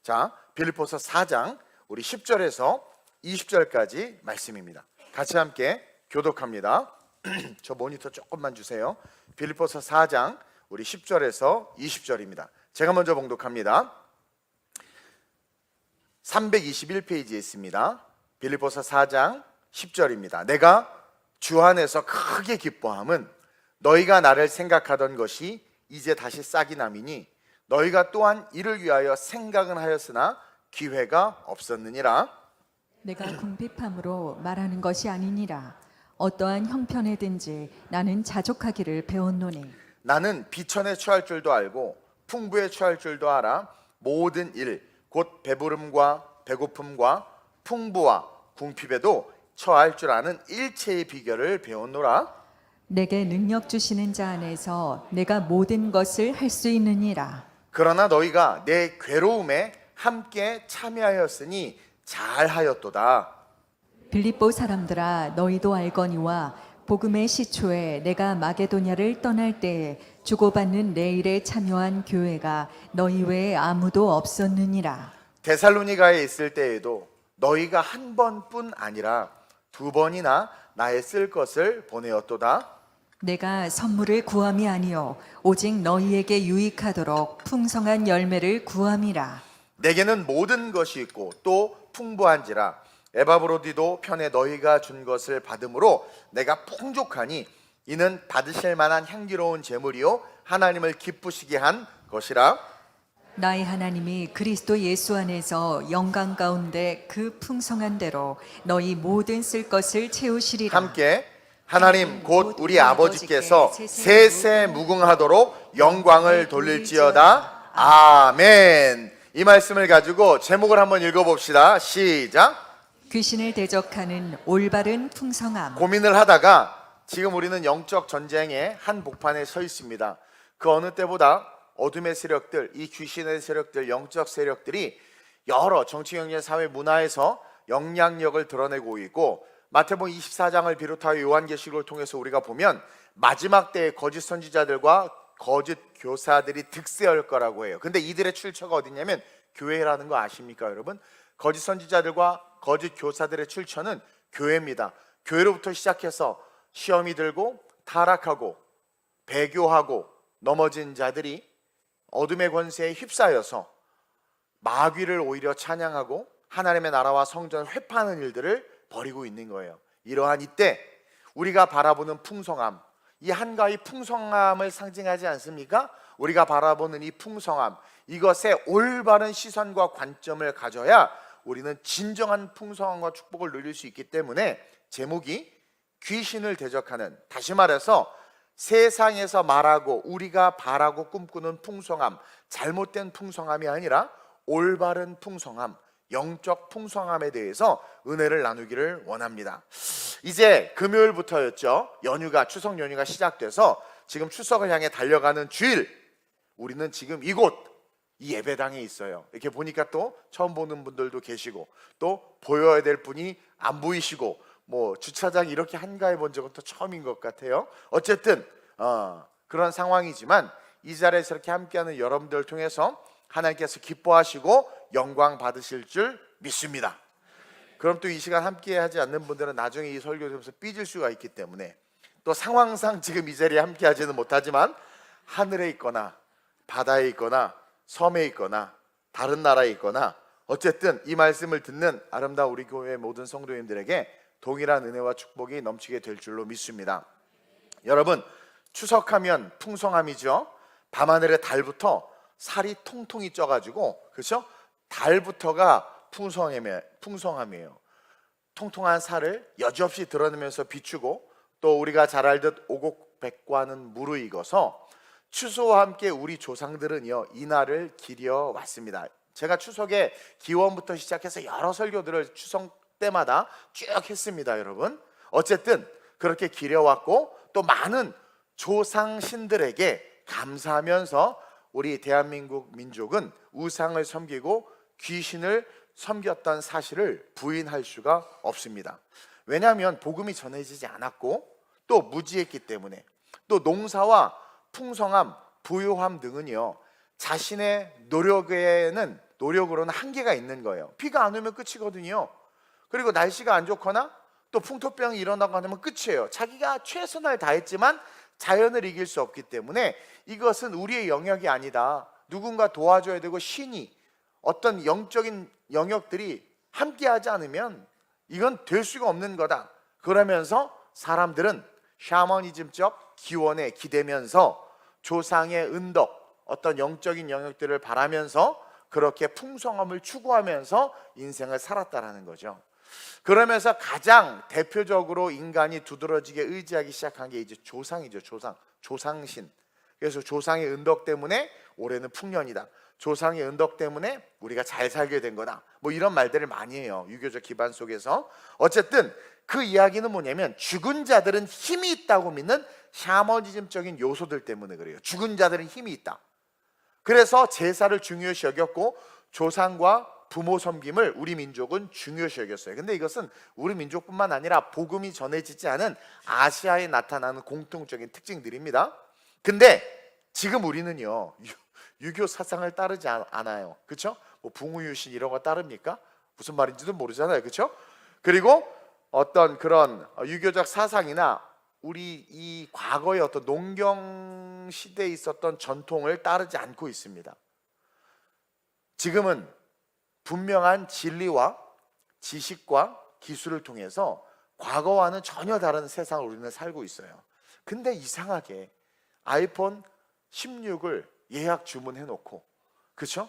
자, 빌립보서 4장 우리 10절에서 20절까지 말씀입니다. 같이 함께 교독합니다. 저 모니터 조금만 주세요. 빌립보서 4장 우리 10절에서 20절입니다. 제가 먼저 봉독합니다. 321페이지에 있습니다. 빌립보서 4장 10절입니다. 내가 주 안에서 크게 기뻐함은 너희가 나를 생각하던 것이 이제 다시 싹이 남이니 너희가 또한 이를 위하여 생각은 하였으나 기회가 없었느니라. 내가 궁핍함으로 말하는 것이 아니니라. 어떠한 형편에든지 나는 자족하기를 배웠노니 나는 비천에 처할 줄도 알고 풍부에 처할 줄도 알아. 모든 일 곧 배부름과 배고픔과 풍부와 궁핍에도 처할 줄 아는 일체의 비결을 배웠노라. 내게 능력 주시는 자 안에서 내가 모든 것을 할 수 있느니라. 그러나 너희가 내 괴로움에 함께 참여하였으니 잘하였도다. 빌립보 사람들아, 너희도 알거니와 복음의 시초에 내가 마게도냐를 떠날 때에 주고받는 내 일에 참여한 교회가 너희 외에 아무도 없었느니라. 데살로니가에 있을 때에도 너희가 한 번뿐 아니라 두 번이나 나의 쓸 것을 보내었도다. 내가 선물을 구함이 아니요 오직 너희에게 유익하도록 풍성한 열매를 구함이라. 내게는 모든 것이 있고 또 풍부한지라. 에바브로디도 편에 너희가 준 것을 받음으로 내가 풍족하니 이는 받으실 만한 향기로운 제물이요 하나님을 기쁘시게 한 것이라. 나의 하나님이 그리스도 예수 안에서 영광 가운데 그 풍성한 대로 너희 모든 쓸 것을 채우시리라. 함께 하나님 곧 우리 아버지께서 세세 무궁하도록 영광을 돌릴지어다. 아멘. 이 말씀을 가지고 제목을 한번 읽어봅시다. 시작. 귀신을 대적하는 올바른 풍성함. 고민을 하다가 지금 우리는 영적 전쟁의 한 복판에 서 있습니다. 그 어느 때보다 어둠의 세력들, 이 귀신의 세력들, 영적 세력들이 여러 정치, 경제, 사회, 문화에서 영향력을 드러내고 있고, 마태복음 24장을 비롯하여 요한계시록을 통해서 우리가 보면 마지막 때에 거짓 선지자들과 거짓 교사들이 득세할 거라고 해요. 근데 이들의 출처가 어디냐면 교회라는 거 아십니까, 여러분? 거짓 선지자들과 거짓 교사들의 출처는 교회입니다. 교회로부터 시작해서 시험이 들고 타락하고 배교하고 넘어진 자들이 어둠의 권세에 휩싸여서 마귀를 오히려 찬양하고 하나님의 나라와 성전을 회파하는 일들을 벌이고 있는 거예요. 이러한 이때 우리가 바라보는 풍성함, 이 한가위 풍성함을 상징하지 않습니까? 우리가 바라보는 이 풍성함, 이것에 올바른 시선과 관점을 가져야 우리는 진정한 풍성함과 축복을 누릴 수 있기 때문에 제목이 귀신을 대적하는, 다시 말해서 세상에서 말하고 우리가 바라고 꿈꾸는 풍성함, 잘못된 풍성함이 아니라 올바른 풍성함, 영적 풍성함에 대해서 은혜를 나누기를 원합니다. 이제 금요일부터였죠. 연휴가, 추석 연휴가 시작돼서 지금 추석을 향해 달려가는 주일, 우리는 지금 이곳 이 예배당에 있어요. 이렇게 보니까 또 처음 보는 분들도 계시고 또 보여야 될 분이 안 보이시고, 뭐 주차장 이렇게 한가해 본 적은 또 처음인 것 같아요. 어쨌든 그런 상황이지만 이 자리에서 이렇게 함께하는 여러분들을 통해서 하나님께서 기뻐하시고 영광 받으실 줄 믿습니다. 그럼 또 이 시간 함께 하지 않는 분들은 나중에 이 설교 들으면서 삐질 수가 있기 때문에, 또 상황상 지금 이 자리에 함께 하지는 못하지만 하늘에 있거나 바다에 있거나 섬에 있거나 다른 나라에 있거나 어쨌든 이 말씀을 듣는 아름다운 우리 교회 모든 성도님들에게 동일한 은혜와 축복이 넘치게 될 줄로 믿습니다. 여러분, 추석하면 풍성함이죠. 밤하늘의 달부터 살이 통통이 쪄가지고, 그렇죠? 달부터가 풍성함이에요. 통통한 살을 여지없이 드러내면서 비추고, 또 우리가 잘 알듯 오곡백과는 무르익어서 추수와 함께 우리 조상들은요 이 날을 기려왔습니다. 제가 추석에 기원부터 시작해서 여러 설교들을 추석 때마다 쭉 했습니다. 여러분, 어쨌든 그렇게 기려왔고 또 많은 조상신들에게 감사하면서 우리 대한민국 민족은 우상을 섬기고 귀신을 섬겼던 사실을 부인할 수가 없습니다. 왜냐하면 복음이 전해지지 않았고 또 무지했기 때문에, 또 농사와 풍성함, 부유함 등은요 자신의 노력에는 노력으로는 한계가 있는 거예요. 비가 안 오면 끝이거든요. 그리고 날씨가 안 좋거나 또 풍토병이 일어나고 하면 끝이에요. 자기가 최선을 다했지만 자연을 이길 수 없기 때문에 이것은 우리의 영역이 아니다. 누군가 도와줘야 되고 신이 어떤 영적인 영역들이 함께하지 않으면 이건 될 수가 없는 거다. 그러면서 사람들은 샤머니즘적 기원에 기대면서 조상의 은덕, 어떤 영적인 영역들을 바라면서 그렇게 풍성함을 추구하면서 인생을 살았다라는 거죠. 그러면서 가장 대표적으로 인간이 두드러지게 의지하기 시작한 게 이제 조상이죠. 조상신. 그래서 조상의 은덕 때문에 올해는 풍년이다. 조상의 은덕 때문에 우리가 잘 살게 된 거다. 뭐 이런 말들을 많이 해요. 유교적 기반 속에서. 어쨌든 그 이야기는 뭐냐면 죽은 자들은 힘이 있다고 믿는 샤머니즘적인 요소들 때문에 그래요. 죽은 자들은 힘이 있다. 그래서 제사를 중요시 여겼고 조상과 부모 섬김을 우리 민족은 중요시 여겼어요. 근데 이것은 우리 민족뿐만 아니라 복음이 전해지지 않은 아시아에 나타나는 공통적인 특징들입니다. 근데 지금 우리는요 유교 사상을 따르지 않아요. 그렇죠? 뭐 붕우유신 이런 거 따릅니까? 무슨 말인지도 모르잖아요. 그렇죠? 그리고 어떤 그런 유교적 사상이나 우리 이 과거의 어떤 농경 시대에 있었던 전통을 따르지 않고 있습니다. 지금은 분명한 진리와 지식과 기술을 통해서 과거와는 전혀 다른 세상을 우리는 살고 있어요. 근데 이상하게 아이폰 16을 예약 주문해 놓고, 그렇죠?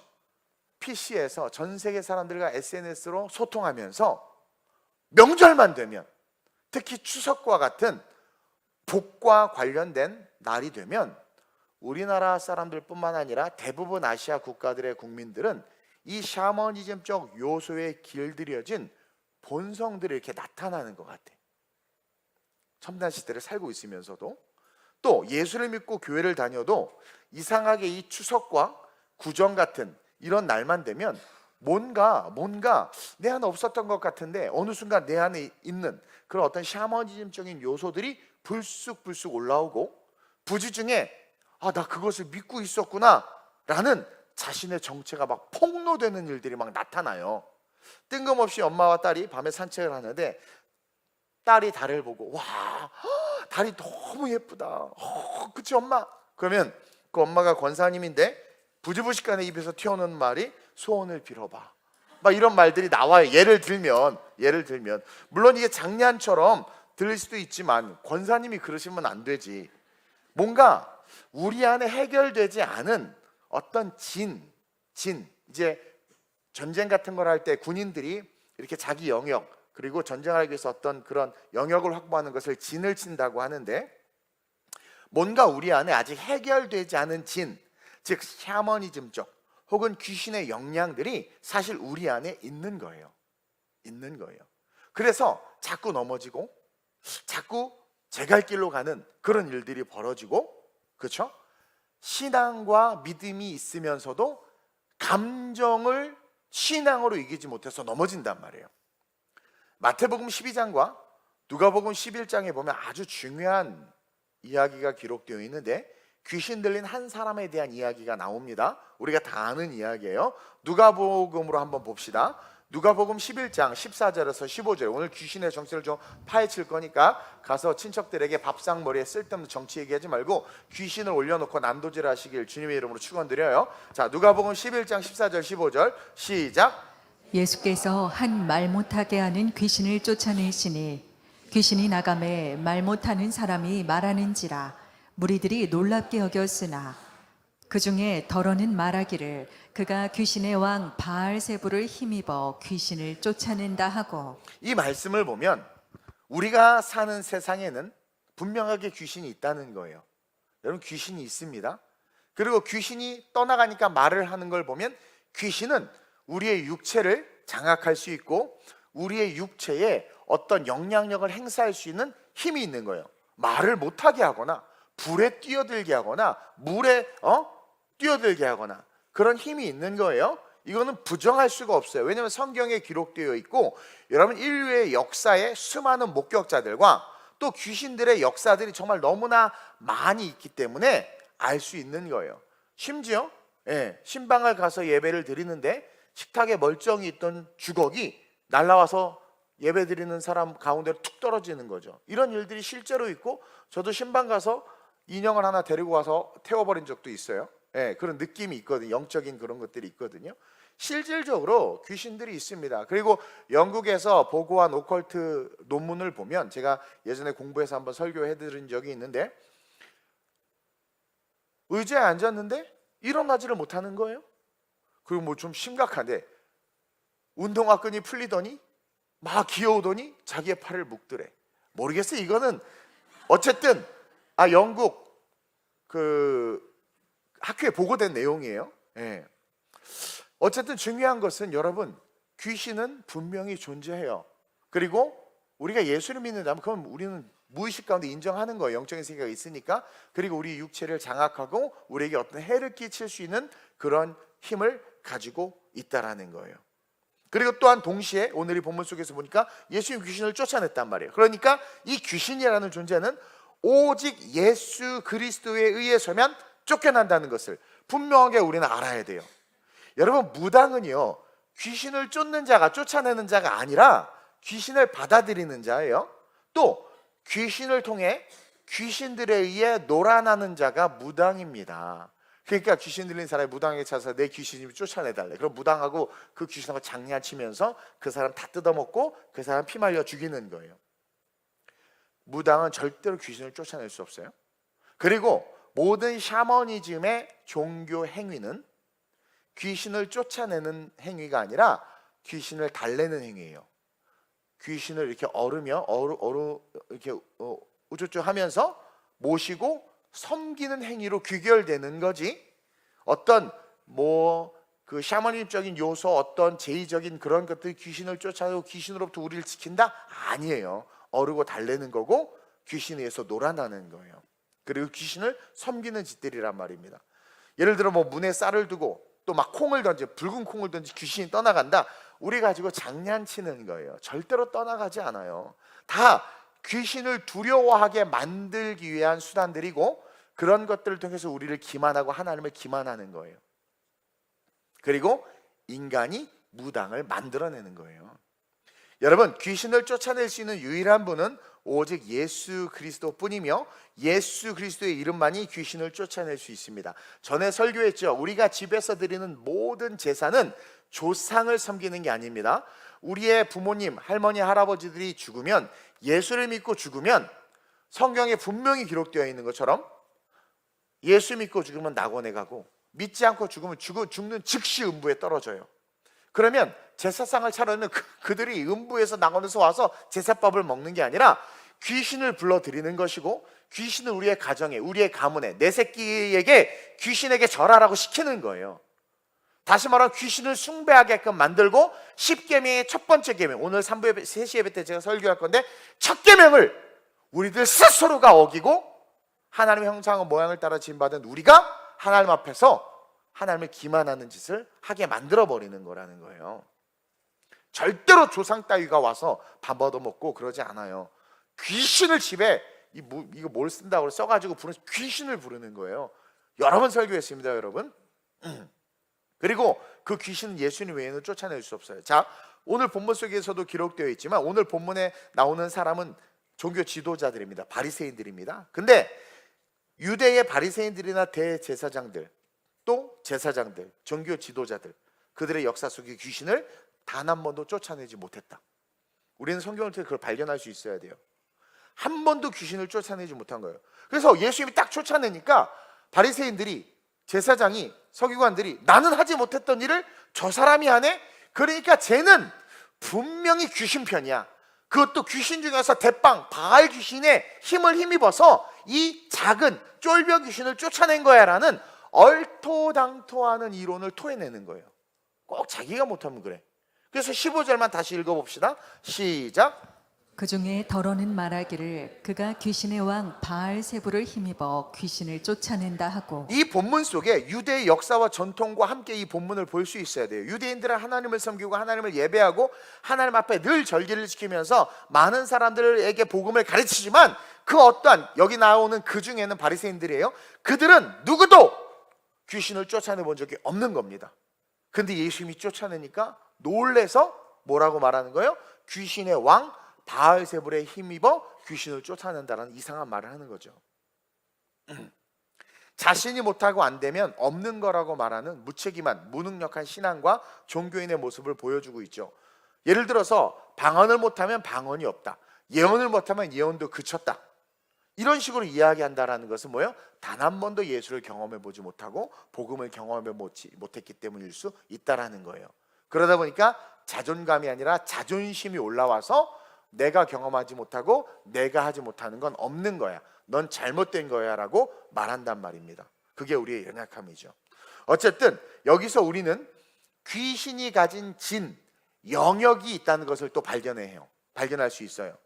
PC에서 전 세계 사람들과 SNS로 소통하면서 명절만 되면, 특히 추석과 같은 복과 관련된 날이 되면 우리나라 사람들뿐만 아니라 대부분 아시아 국가들의 국민들은 이 샤머니즘적 요소에 길들여진 본성들이 이렇게 나타나는 것 같아. 첨단 시대를 살고 있으면서도 또 예수를 믿고 교회를 다녀도 이상하게 이 추석과 구정 같은 이런 날만 되면 뭔가 내 안에 없었던 것 같은데 어느 순간 내 안에 있는 그런 어떤 샤머니즘적인 요소들이 불쑥 올라오고 부지중에 나 그것을 믿고 있었구나 라는 자신의 정체가 막 폭로되는 일들이 막 나타나요. 뜬금없이 엄마와 딸이 밤에 산책을 하는데 딸이 달을 보고 와 달이 너무 예쁘다. 그치 엄마? 그러면 그 엄마가 권사님인데 부지부식간에 입에서 튀어나오는 말이 소원을 빌어봐. 막 이런 말들이 나와요. 예를 들면 물론 이게 장난처럼 들릴 수도 있지만 권사님이 그러시면 안 되지. 뭔가 우리 안에 해결되지 않은 어떤 이제 전쟁 같은 걸 할 때 군인들이 이렇게 자기 영역 그리고 전쟁을 하기 위해서 어떤 그런 영역을 확보하는 것을 진을 친다고 하는데 뭔가 우리 안에 아직 해결되지 않은 즉 샤머니즘적 혹은 귀신의 역량들이 사실 우리 안에 있는 거예요. 그래서 자꾸 넘어지고 자꾸 제 갈 길로 가는 그런 일들이 벌어지고, 그렇죠? 신앙과 믿음이 있으면서도 감정을 신앙으로 이기지 못해서 넘어진단 말이에요. 마태복음 12장과 누가복음 11장에 보면 아주 중요한 이야기가 기록되어 있는데 귀신 들린 한 사람에 대한 이야기가 나옵니다. 우리가 다 아는 이야기예요. 누가복음으로 한번 봅시다. 누가복음 11장 14절에서 15절. 오늘 귀신의 정체를 좀 파헤칠 거니까 가서 친척들에게 밥상머리에 쓸데없는 정치 얘기하지 말고 귀신을 올려놓고 난도질 하시길 주님의 이름으로 축원드려요. 자, 누가복음 11장 14절 15절 시작. 예수께서 한 말 못하게 하는 귀신을 쫓아내시니 귀신이 나가매 말 못하는 사람이 말하는지라 무리들이 놀랍게 여겼으나 그 중에 더러는 말하기를 그가 귀신의 왕 바알세부를 힘입어 귀신을 쫓아낸다 하고. 이 말씀을 보면 우리가 사는 세상에는 분명하게 귀신이 있다는 거예요. 여러분 귀신이 있습니다. 그리고 귀신이 떠나가니까 말을 하는 걸 보면 귀신은 우리의 육체를 장악할 수 있고 우리의 육체에 어떤 영향력을 행사할 수 있는 힘이 있는 거예요. 말을 못하게 하거나 불에 뛰어들게 하거나 물에 뛰어들게 하거나 그런 힘이 있는 거예요. 이거는 부정할 수가 없어요. 왜냐하면 성경에 기록되어 있고 여러분 인류의 역사에 수많은 목격자들과 또 귀신들의 역사들이 정말 너무나 많이 있기 때문에 알 수 있는 거예요. 심지어 신방을 가서 예배를 드리는데 식탁에 멀쩡히 있던 주걱이 날라와서 예배드리는 사람 가운데로 툭 떨어지는 거죠. 이런 일들이 실제로 있고, 저도 신방 가서 인형을 하나 데리고 와서 태워버린 적도 있어요. 예, 그런 느낌이 있거든요. 영적인 그런 것들이 있거든요. 실질적으로 귀신들이 있습니다. 그리고 영국에서 보고한 오컬트 논문을 보면, 제가 예전에 공부해서 한번 설교해드린 적이 있는데, 의자에 앉았는데 일어나지를 못하는 거예요. 그리고 뭐 좀 심각한데 운동화 끈이 풀리더니 막 기어오더니 자기의 팔을 묶더래. 모르겠어요. 이거는 어쨌든 영국 그 학교에 보고된 내용이에요. 예. 어쨌든 중요한 것은, 여러분, 귀신은 분명히 존재해요. 그리고 우리가 예수를 믿는다면 그건 우리는 무의식 가운데 인정하는 거예요. 영적인 세계가 있으니까. 그리고 우리 육체를 장악하고 우리에게 어떤 해를 끼칠 수 있는 그런 힘을 가지고 있다라는 거예요. 그리고 또한 동시에 오늘 이 본문 속에서 보니까 예수님 귀신을 쫓아냈단 말이에요. 그러니까 이 귀신이라는 존재는 오직 예수 그리스도에 의해서만 쫓겨난다는 것을 분명하게 우리는 알아야 돼요. 여러분, 무당은요, 귀신을 쫓는 자가, 쫓아내는 자가 아니라 귀신을 받아들이는 자예요. 또 귀신을 통해 귀신들에 의해 놀아나는 자가 무당입니다. 그러니까 귀신 들린 사람이 무당에게 찾아서 내 귀신 좀 쫓아내달래. 그럼 무당하고 그 귀신하고 장난치면서 그 사람 다 뜯어먹고 그 사람 피 말려 죽이는 거예요. 무당은 절대로 귀신을 쫓아낼 수 없어요. 그리고 모든 샤머니즘의 종교 행위는 귀신을 쫓아내는 행위가 아니라 귀신을 달래는 행위예요. 귀신을 이렇게 이렇게 우쭈쭈 하면서 모시고 섬기는 행위로 귀결되는 거지, 어떤 그 샤머니즘적인 요소, 어떤 제의적인 그런 것들이 귀신을 쫓아내고 귀신으로부터 우리를 지킨다? 아니에요. 어르고 달래는 거고 귀신에 의해서 놀아나는 거예요. 그리고 귀신을 섬기는 짓들이란 말입니다. 예를 들어 문에 쌀을 두고 또 막 콩을 던져, 붉은 콩을 던지 귀신이 떠나간다. 우리 가지고 장난치는 거예요. 절대로 떠나가지 않아요. 다 귀신을 두려워하게 만들기 위한 수단들이고, 그런 것들을 통해서 우리를 기만하고 하나님을 기만하는 거예요. 그리고 인간이 무당을 만들어내는 거예요. 여러분, 귀신을 쫓아낼 수 있는 유일한 분은 오직 예수 그리스도뿐이며, 예수 그리스도의 이름만이 귀신을 쫓아낼 수 있습니다. 전에 설교했죠. 우리가 집에서 드리는 모든 제사는 조상을 섬기는 게 아닙니다. 우리의 부모님, 할머니, 할아버지들이 죽으면, 예수를 믿고 죽으면 성경에 분명히 기록되어 있는 것처럼 예수 믿고 죽으면 낙원에 가고, 믿지 않고 죽으면 죽는 즉시 음부에 떨어져요. 그러면 제사상을 차려면 그들이 음부에서 낙원에서 와서 제사밥을 먹는 게 아니라 귀신을 불러들이는 것이고, 귀신을 우리의 가정에, 우리의 가문에, 내 새끼에게 귀신에게 절하라고 시키는 거예요. 다시 말하면 귀신을 숭배하게끔 만들고, 10계명의 첫 번째 계명, 오늘 3시 예배 때 제가 설교할 건데, 첫 계명을 우리들 스스로가 어기고 하나님의 형상과 모양을 따라 지음받은 우리가 하나님 앞에서 하나님을 기만하는 짓을 하게 만들어버리는 거라는 거예요. 절대로 조상 따위가 와서 밥 얻어먹고 그러지 않아요. 귀신을 집에 이거 뭘 쓴다고 써가지고 부르는, 귀신을 부르는 거예요. 여러 번 설교했습니다, 여러분. 그리고 그 귀신은 예수님 외에는 쫓아낼 수 없어요. 자, 오늘 본문 속에서도 기록되어 있지만 오늘 본문에 나오는 사람은 종교 지도자들입니다. 바리새인들입니다. 근데 유대의 바리새인들이나 대제사장들, 또 제사장들, 종교 지도자들, 그들의 역사 속에 귀신을 단 한 번도 쫓아내지 못했다. 우리는 성경을 통해 그걸 발견할 수 있어야 돼요. 한 번도 귀신을 쫓아내지 못한 거예요. 그래서 예수님이 딱 쫓아내니까 바리새인들이, 제사장이, 서기관들이 나는 하지 못했던 일을 저 사람이 하네? 그러니까 쟤는 분명히 귀신 편이야. 그것도 귀신 중에서 대빵 바알 귀신의 힘을 힘입어서 이 작은 쫄병 귀신을 쫓아낸 거야 라는 얼토당토하는 이론을 토해내는 거예요. 꼭 자기가 못하면 그래. 그래서 15절만 다시 읽어봅시다. 시작. 그 중에 더러는 말하기를 그가 귀신의 왕 바알세부를 힘입어 귀신을 쫓아낸다 하고. 이 본문 속에 유대의 역사와 전통과 함께 이 본문을 볼 수 있어야 돼요. 유대인들은 하나님을 섬기고 하나님을 예배하고 하나님 앞에 늘 절기를 지키면서 많은 사람들에게 복음을 가르치지만, 그 어떠한, 여기 나오는 그 중에는 바리새인들이에요. 그들은 누구도 귀신을 쫓아내 본 적이 없는 겁니다. 근데 예수님이 쫓아내니까 놀래서 뭐라고 말하는 거예요? 귀신의 왕 바알세불에 힘입어 귀신을 쫓아낸다는 이상한 말을 하는 거죠. 자신이 못하고 안 되면 없는 거라고 말하는 무책임한 무능력한 신앙과 종교인의 모습을 보여주고 있죠. 예를 들어서 방언을 못하면 방언이 없다, 예언을 못하면 예언도 그쳤다, 이런 식으로 이야기한다라는 것은 뭐예요? 단 한 번도 예수를 경험해 보지 못하고 복음을 경험해 못했기 때문일 수 있다라는 거예요. 그러다 보니까 자존감이 아니라 자존심이 올라와서 내가 경험하지 못하고 내가 하지 못하는 건 없는 거야, 넌 잘못된 거야 라고 말한단 말입니다. 그게 우리의 연약함이죠. 어쨌든 여기서 우리는 귀신이 가진 진, 영역이 있다는 것을 또 발견할 수 있어요.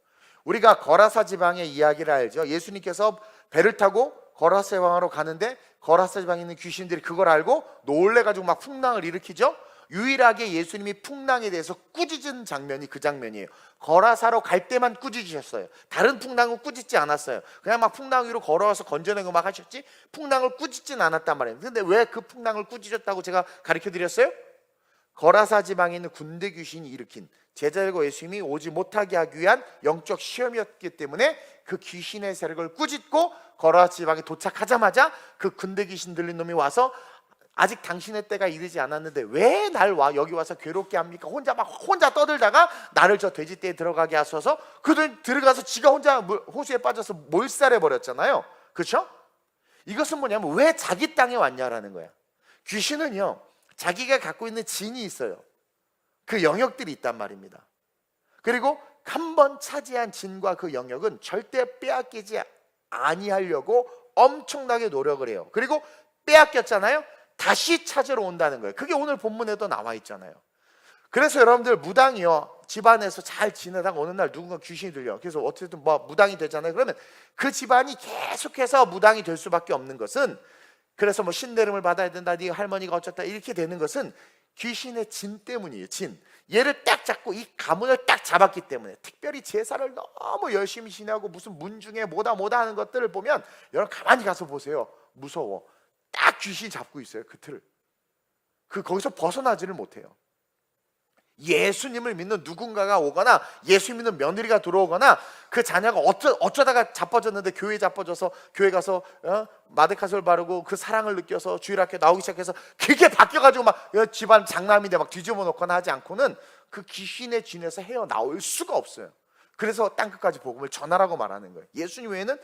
우리가 거라사 지방의 이야기를 알죠. 예수님께서 배를 타고 거라사 지방으로 가는데 거라사 지방에 있는 귀신들이 그걸 알고 놀래가지고 막 풍랑을 일으키죠. 유일하게 예수님이 풍랑에 대해서 꾸짖은 장면이 그 장면이에요. 거라사로 갈 때만 꾸짖으셨어요. 다른 풍랑은 꾸짖지 않았어요. 그냥 막 풍랑 위로 걸어와서 건져내고 막 하셨지 풍랑을 꾸짖진 않았단 말이에요. 근데 왜 그 풍랑을 꾸짖었다고 제가 가르쳐 드렸어요? 거라사 지방에 있는 군대 귀신이 일으킨 제자들과 예수님이 오지 못하게 하기 위한 영적 시험이었기 때문에 그 귀신의 세력을 꾸짖고 거라사 지방에 도착하자마자 그 군대 귀신 들린 놈이 와서 아직 당신의 때가 이르지 않았는데 왜 날 여기 와서 괴롭게 합니까? 혼자 떠들다가 나를 저 돼지떼에 들어가게 하셔서 그들 들어가서 지가 혼자 호수에 빠져서 몰살해 버렸잖아요. 그렇죠? 이것은 뭐냐면 왜 자기 땅에 왔냐라는 거야. 귀신은요, 자기가 갖고 있는 진이 있어요. 그 영역들이 있단 말입니다. 그리고 한 번 차지한 진과 그 영역은 절대 빼앗기지 아니하려고 엄청나게 노력을 해요. 그리고 빼앗겼잖아요, 다시 찾으러 온다는 거예요. 그게 오늘 본문에도 나와 있잖아요. 그래서 여러분들 무당이요, 집안에서 잘 지내다가 어느 날 누군가 귀신이 들려. 그래서 어쨌든 뭐 무당이 되잖아요. 그러면 그 집안이 계속해서 무당이 될 수밖에 없는 것은, 그래서 뭐 신내림을 받아야 된다, 네 할머니가 어쩌다 이렇게 되는 것은 귀신의 진 때문이에요. 진. 얘를 딱 잡고 이 가문을 딱 잡았기 때문에. 특별히 제사를 너무 열심히 지내고 무슨 문중에 뭐다 하는 것들을 보면 여러분 가만히 가서 보세요. 무서워. 딱 귀신이 잡고 있어요. 그 틀을. 거기서 벗어나지를 못해요. 예수님을 믿는 누군가가 오거나 예수 믿는 며느리가 들어오거나 그 자녀가 어쩌다가 자빠졌는데 교회에 자빠져서 교회 가서 마데카솔 바르고 그 사랑을 느껴서 주일학교 나오기 시작해서 그게 바뀌어가지고 막 집안 장남인데 막 뒤집어 놓거나 하지 않고는 그 귀신의 진에서 헤어나올 수가 없어요. 그래서 땅끝까지 복음을 전하라고 말하는 거예요. 예수님 외에는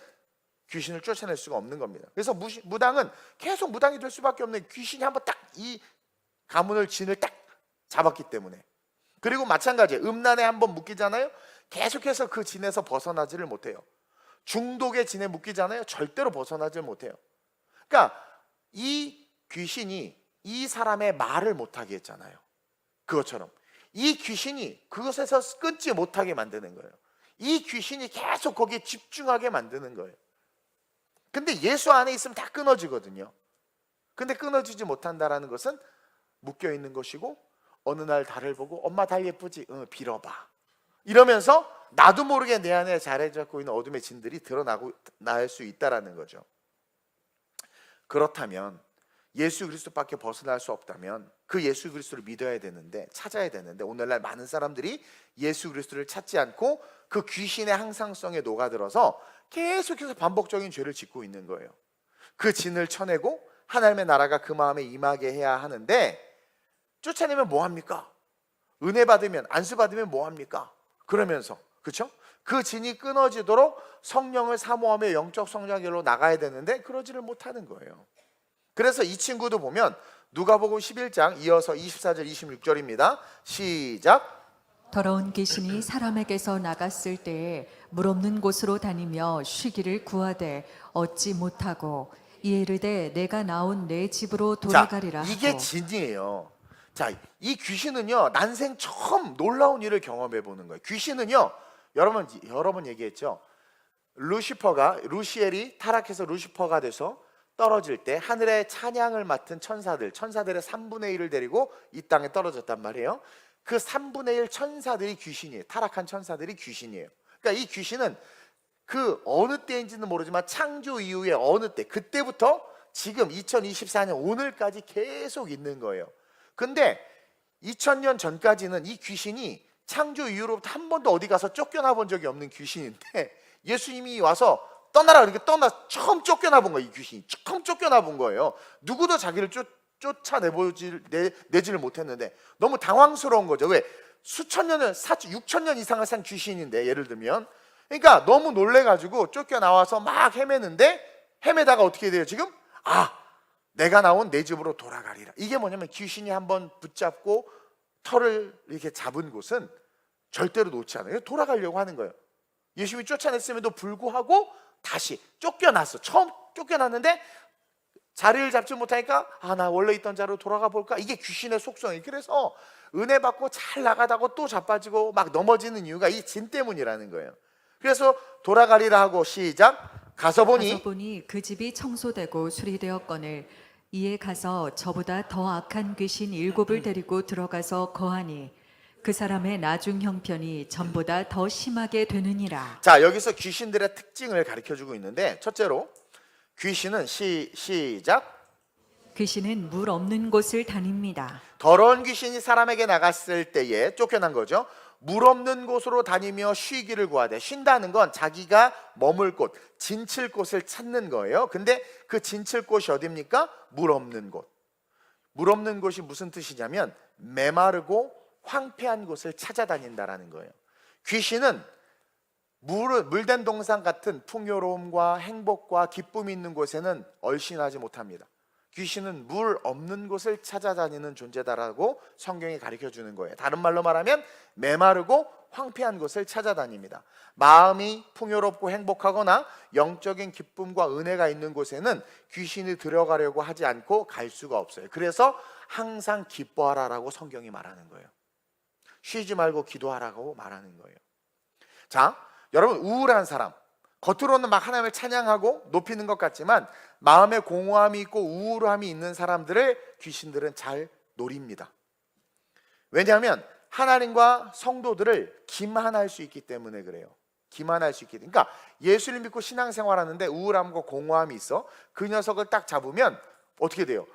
귀신을 쫓아낼 수가 없는 겁니다. 그래서 무당은 계속 무당이 될 수밖에 없는, 귀신이 한번 딱 이 가문을 진을 딱 잡았기 때문에. 그리고 마찬가지예요. 음란에 한번 묶이잖아요, 계속해서 그 진에서 벗어나지를 못해요. 중독의 진에 묶이잖아요, 절대로 벗어나질 못해요. 그러니까 이 귀신이 이 사람의 말을 못하게 했잖아요. 그것처럼 이 귀신이 그것에서 끊지 못하게 만드는 거예요. 이 귀신이 계속 거기에 집중하게 만드는 거예요. 근데 예수 안에 있으면 다 끊어지거든요. 근데 끊어지지 못한다라는 것은 묶여있는 것이고, 어느 날 달을 보고 엄마 달 예쁘지? 빌어봐 이러면서 나도 모르게 내 안에 자리 잡고 있는 어둠의 진들이 드러나고 날 수 있다라는 거죠. 그렇다면 예수 그리스도밖에 벗어날 수 없다면 그 예수 그리스도를 믿어야 되는데, 찾아야 되는데, 오늘날 많은 사람들이 예수 그리스도를 찾지 않고 그 귀신의 항상성에 녹아들어서 계속해서 반복적인 죄를 짓고 있는 거예요. 그 진을 쳐내고 하나님의 나라가 그 마음에 임하게 해야 하는데, 쫓아내면 뭐합니까? 은혜 받으면, 안수 받으면 뭐합니까? 그러면서, 그렇죠? 그 진이 끊어지도록 성령을 사모하며 영적 성장길로 나가야 되는데 그러지를 못하는 거예요. 그래서 이 친구도 보면 누가복음 11장 이어서 24절 26절입니다. 시작. 더러운 귀신이 사람에게서 나갔을 때에 물 없는 곳으로 다니며 쉬기를 구하되 얻지 못하고 이르되 내가 나온 내 집으로 돌아가리라 하고. 이게 진이에요. 자, 이 귀신은요, 난생 처음 놀라운 일을 경험해 보는 거예요. 귀신은요, 여러 번 얘기했죠. 루시엘이 타락해서 루시퍼가 돼서 떨어질 때 하늘의 찬양을 맡은 천사들의 3분의 1을 데리고 이 땅에 떨어졌단 말이에요. 그 3분의 1 천사들이 귀신이에요. 타락한 천사들이 귀신이에요. 그러니까 이 귀신은 그 어느 때인지는 모르지만 창조 이후에 어느 때, 그때부터 지금 2024년 오늘까지 계속 있는 거예요. 근데 2000년 전까지는 이 귀신이 창조 이후로부터 한 번도 어디 가서 쫓겨나 본 적이 없는 귀신인데 예수님이 와서 떠나라 그렇게 처음 쫓겨나 본 거예요. 이 귀신이 처음 쫓겨나 본 거예요. 누구도 자기를 내지를 못했는데 너무 당황스러운 거죠. 왜? 수천 년을 6천 년 이상을 산 귀신인데, 예를 들면, 그러니까 너무 놀래가지고 쫓겨나와서 막 헤매다가 어떻게 돼요? 지금 내가 나온 내 집으로 돌아가리라. 이게 뭐냐면 귀신이 한번 붙잡고 털을 이렇게 잡은 곳은 절대로 놓지 않아요. 돌아가려고 하는 거예요. 예수님이 쫓아냈음에도 불구하고 다시 쫓겨났어. 처음 쫓겨났는데 자리를 잡지 못하니까 나 원래 있던 자리로 돌아가 볼까? 이게 귀신의 속성이에요. 그래서 은혜 받고 잘 나가다가 또 자빠지고 막 넘어지는 이유가 이 진 때문이라는 거예요. 그래서 돌아가리라 하고 시작. 가서 보니 그 집이 청소되고 수리되었거늘 이에 가서 저보다 더 악한 귀신 7을 데리고 들어가서 거하니 그 사람의 나중 형편이 전보다 더 심하게 되느니라. 자, 여기서 귀신들의 특징을 가르쳐주고 있는데, 첫째로 귀신은 시작. 귀신은 물 없는 곳을 다닙니다. 더러운 귀신이 사람에게 나갔을 때에 쫓겨난 거죠. 물 없는 곳으로 다니며 쉬기를 구하되, 쉰다는 건 자기가 머물 곳, 진칠 곳을 찾는 거예요. 근데 그 진칠 곳이 어디입니까? 물 없는 곳. 물 없는 곳이 무슨 뜻이냐면 메마르고 황폐한 곳을 찾아다닌다라는 거예요. 귀신은 물된 동산 같은 풍요로움과 행복과 기쁨이 있는 곳에는 얼씬하지 못합니다. 귀신은 물 없는 곳을 찾아다니는 존재다라고 성경이 가르쳐주는 거예요. 다른 말로 말하면 메마르고 황폐한 곳을 찾아다닙니다. 마음이 풍요롭고 행복하거나 영적인 기쁨과 은혜가 있는 곳에는 귀신이 들어가려고 하지 않고 갈 수가 없어요. 그래서 항상 기뻐하라라고 성경이 말하는 거예요. 쉬지 말고 기도하라고 말하는 거예요. 자, 여러분, 우울한 사람, 겉으로는 막 하나님을 찬양하고 높이는 것 같지만 마음에 공허함이 있고 우울함이 있는 사람들을 귀신들은 잘 노립니다. 왜냐하면 하나님과 성도들을 기만할 수 있기 때문에 그래요. 기만할 수 있기 때문에. 그러니까 예수를 믿고 신앙생활하는데 우울함과 공허함이 있어. 그 녀석을 딱 잡으면 어떻게 돼요?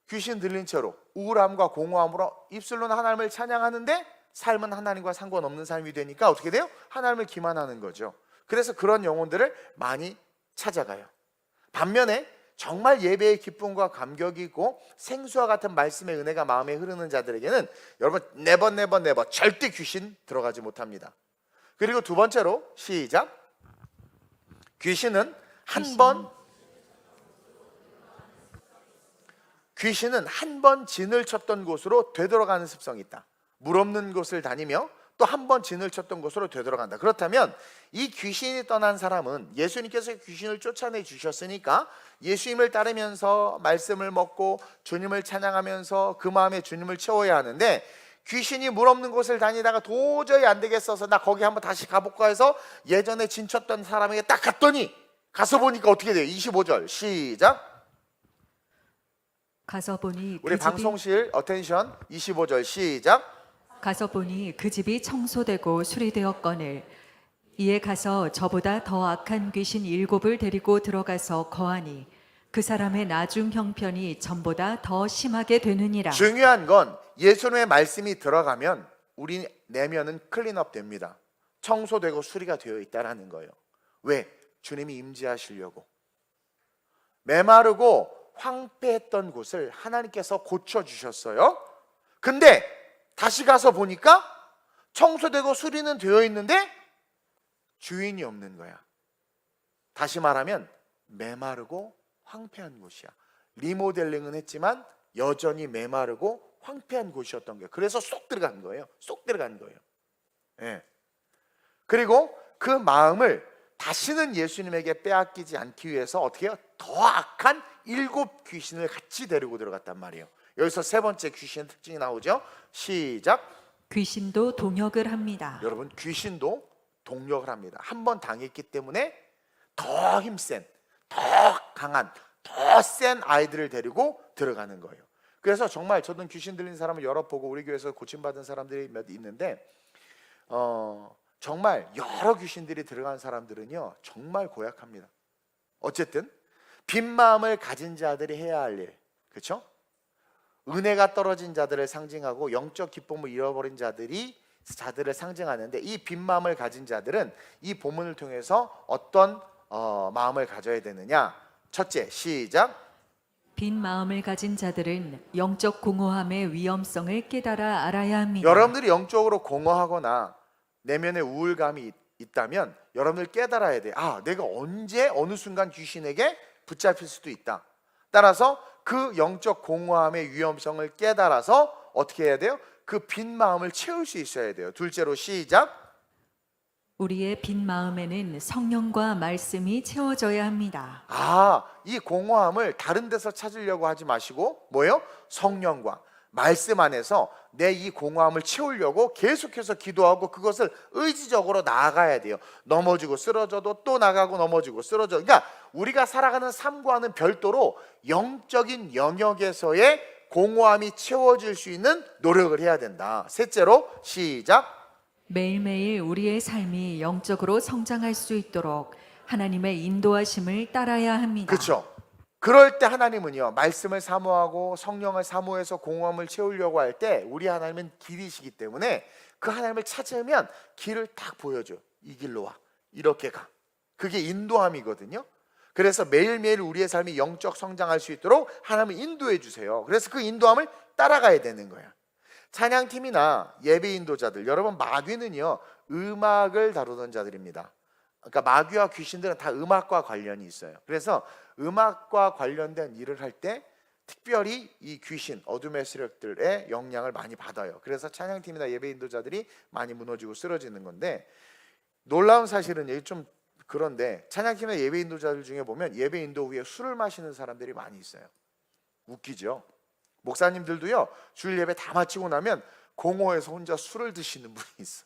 귀신 들린 채로 우울함과 공허함으로 입술로는 하나님을 찬양하는데 삶은 하나님과 상관없는 삶이 되니까 어떻게 돼요? 하나님을 기만하는 거죠. 그래서 그런 영혼들을 많이 찾아가요. 반면에 정말 예배의 기쁨과 감격이 있고 생수와 같은 말씀의 은혜가 마음에 흐르는 자들에게는 여러분 네버 절대 귀신 들어가지 못합니다. 그리고 두 번째로 시작. 귀신은 한 번 진을 쳤던 곳으로 되돌아가는 습성이 있다. 물 없는 곳을 다니며 또 한 번 진을 쳤던 곳으로 되돌아간다. 그렇다면 이 귀신이 떠난 사람은 예수님께서 귀신을 쫓아내 주셨으니까 예수님을 따르면서 말씀을 먹고 주님을 찬양하면서 그 마음에 주님을 채워야 하는데, 귀신이 물 없는 곳을 다니다가 도저히 안 되겠어서 나 거기 한번 다시 가볼까 해서 예전에 진 쳤던 사람에게 딱 갔더니 가서 보니까 어떻게 돼요? 25절 시작. 가서 보니 우리 방송실 어텐션 25절 시작. 가서 보니 그 집이 청소되고 수리되었거늘 이에 가서 저보다 더 악한 귀신 7을 데리고 들어가서 거하니 그 사람의 나중 형편이 전보다 더 심하게 되느니라. 중요한 건 예수님의 말씀이 들어가면 우리 내면은 클린업 됩니다. 청소되고 수리가 되어 있다라는 거예요. 왜? 주님이 임재하시려고. 메마르고 황폐했던 곳을 하나님께서 고쳐주셨어요. 근데 다시 가서 보니까 청소되고 수리는 되어 있는데 주인이 없는 거야. 다시 말하면 메마르고 황폐한 곳이야. 리모델링은 했지만 여전히 메마르고 황폐한 곳이었던 거예요. 그래서 쏙 들어간 거예요. 쏙 들어간 거예요. 예. 그리고 그 마음을 다시는 예수님에게 빼앗기지 않기 위해서 어떻게 해요? 더 악한 7 귀신을 같이 데리고 들어갔단 말이에요. 여기서 세 번째 귀신의 특징이 나오죠. 시작. 귀신도 동역을 합니다. 여러분, 귀신도 동역을 합니다. 한 번 당했기 때문에 더 힘센, 더 강한, 더 센 아이들을 데리고 들어가는 거예요. 그래서 정말 저는 귀신 들린 사람을 여러 보고 우리 교회에서 고침받은 사람들이 몇 있는데 정말 여러 귀신들이 들어간 사람들은요 정말 고약합니다. 어쨌든 빈 마음을 가진 자들이 해야 할 일, 그렇죠? 은혜가 떨어진 자들을 상징하고 영적 기쁨을 잃어버린 자들을 상징하는데, 이 빈 마음을 가진 자들은 이 본문을 통해서 어떤 마음을 가져야 되느냐? 첫째, 시작. 빈 마음을 가진 자들은 영적 공허함의 위험성을 깨달아 알아야 합니다. 여러분들이 영적으로 공허하거나 내면에 우울감이 있다면 여러분들 깨달아야 돼. 내가 언제 어느 순간 귀신에게 붙잡힐 수도 있다. 따라서 그 영적 공허함의 위험성을 깨달아서 어떻게 해야 돼요? 그 빈 마음을 채울 수 있어야 돼요. 둘째로, 시작. 우리의 빈 마음에는 성령과 말씀이 채워져야 합니다. 이 공허함을 다른 데서 찾으려고 하지 마시고 뭐예요? 성령과 말씀 안에서 내 이 공허함을 채우려고 계속해서 기도하고 그것을 의지적으로 나아가야 돼요. 넘어지고 쓰러져도 또 나가고 넘어지고 쓰러져. 그러니까 우리가 살아가는 삶과는 별도로 영적인 영역에서의 공허함이 채워질 수 있는 노력을 해야 된다. 셋째로, 시작. 매일매일 우리의 삶이 영적으로 성장할 수 있도록 하나님의 인도하심을 따라야 합니다. 그렇죠. 그럴 때 하나님은요, 말씀을 사모하고 성령을 사모해서 공허함을 채우려고 할 때 우리 하나님은 길이시기 때문에 그 하나님을 찾으면 길을 딱 보여줘. 이 길로 와, 이렇게 가. 그게 인도함이거든요. 그래서 매일매일 우리의 삶이 영적 성장할 수 있도록 하나님을 인도해 주세요. 그래서 그 인도함을 따라가야 되는 거야. 찬양팀이나 예배 인도자들, 여러분, 마귀는요 음악을 다루던 자들입니다. 그러니까 마귀와 귀신들은 다 음악과 관련이 있어요. 그래서 음악과 관련된 일을 할 때 특별히 이 귀신, 어둠의 세력들의 영향을 많이 받아요. 그래서 찬양팀이나 예배 인도자들이 많이 무너지고 쓰러지는 건데, 놀라운 사실은 이게 좀 그런데 찬양팀이나 예배 인도자들 중에 보면 예배 인도 후에 술을 마시는 사람들이 많이 있어요. 웃기죠? 목사님들도요, 주일 예배 다 마치고 나면 공허해서 혼자 술을 드시는 분이 있어.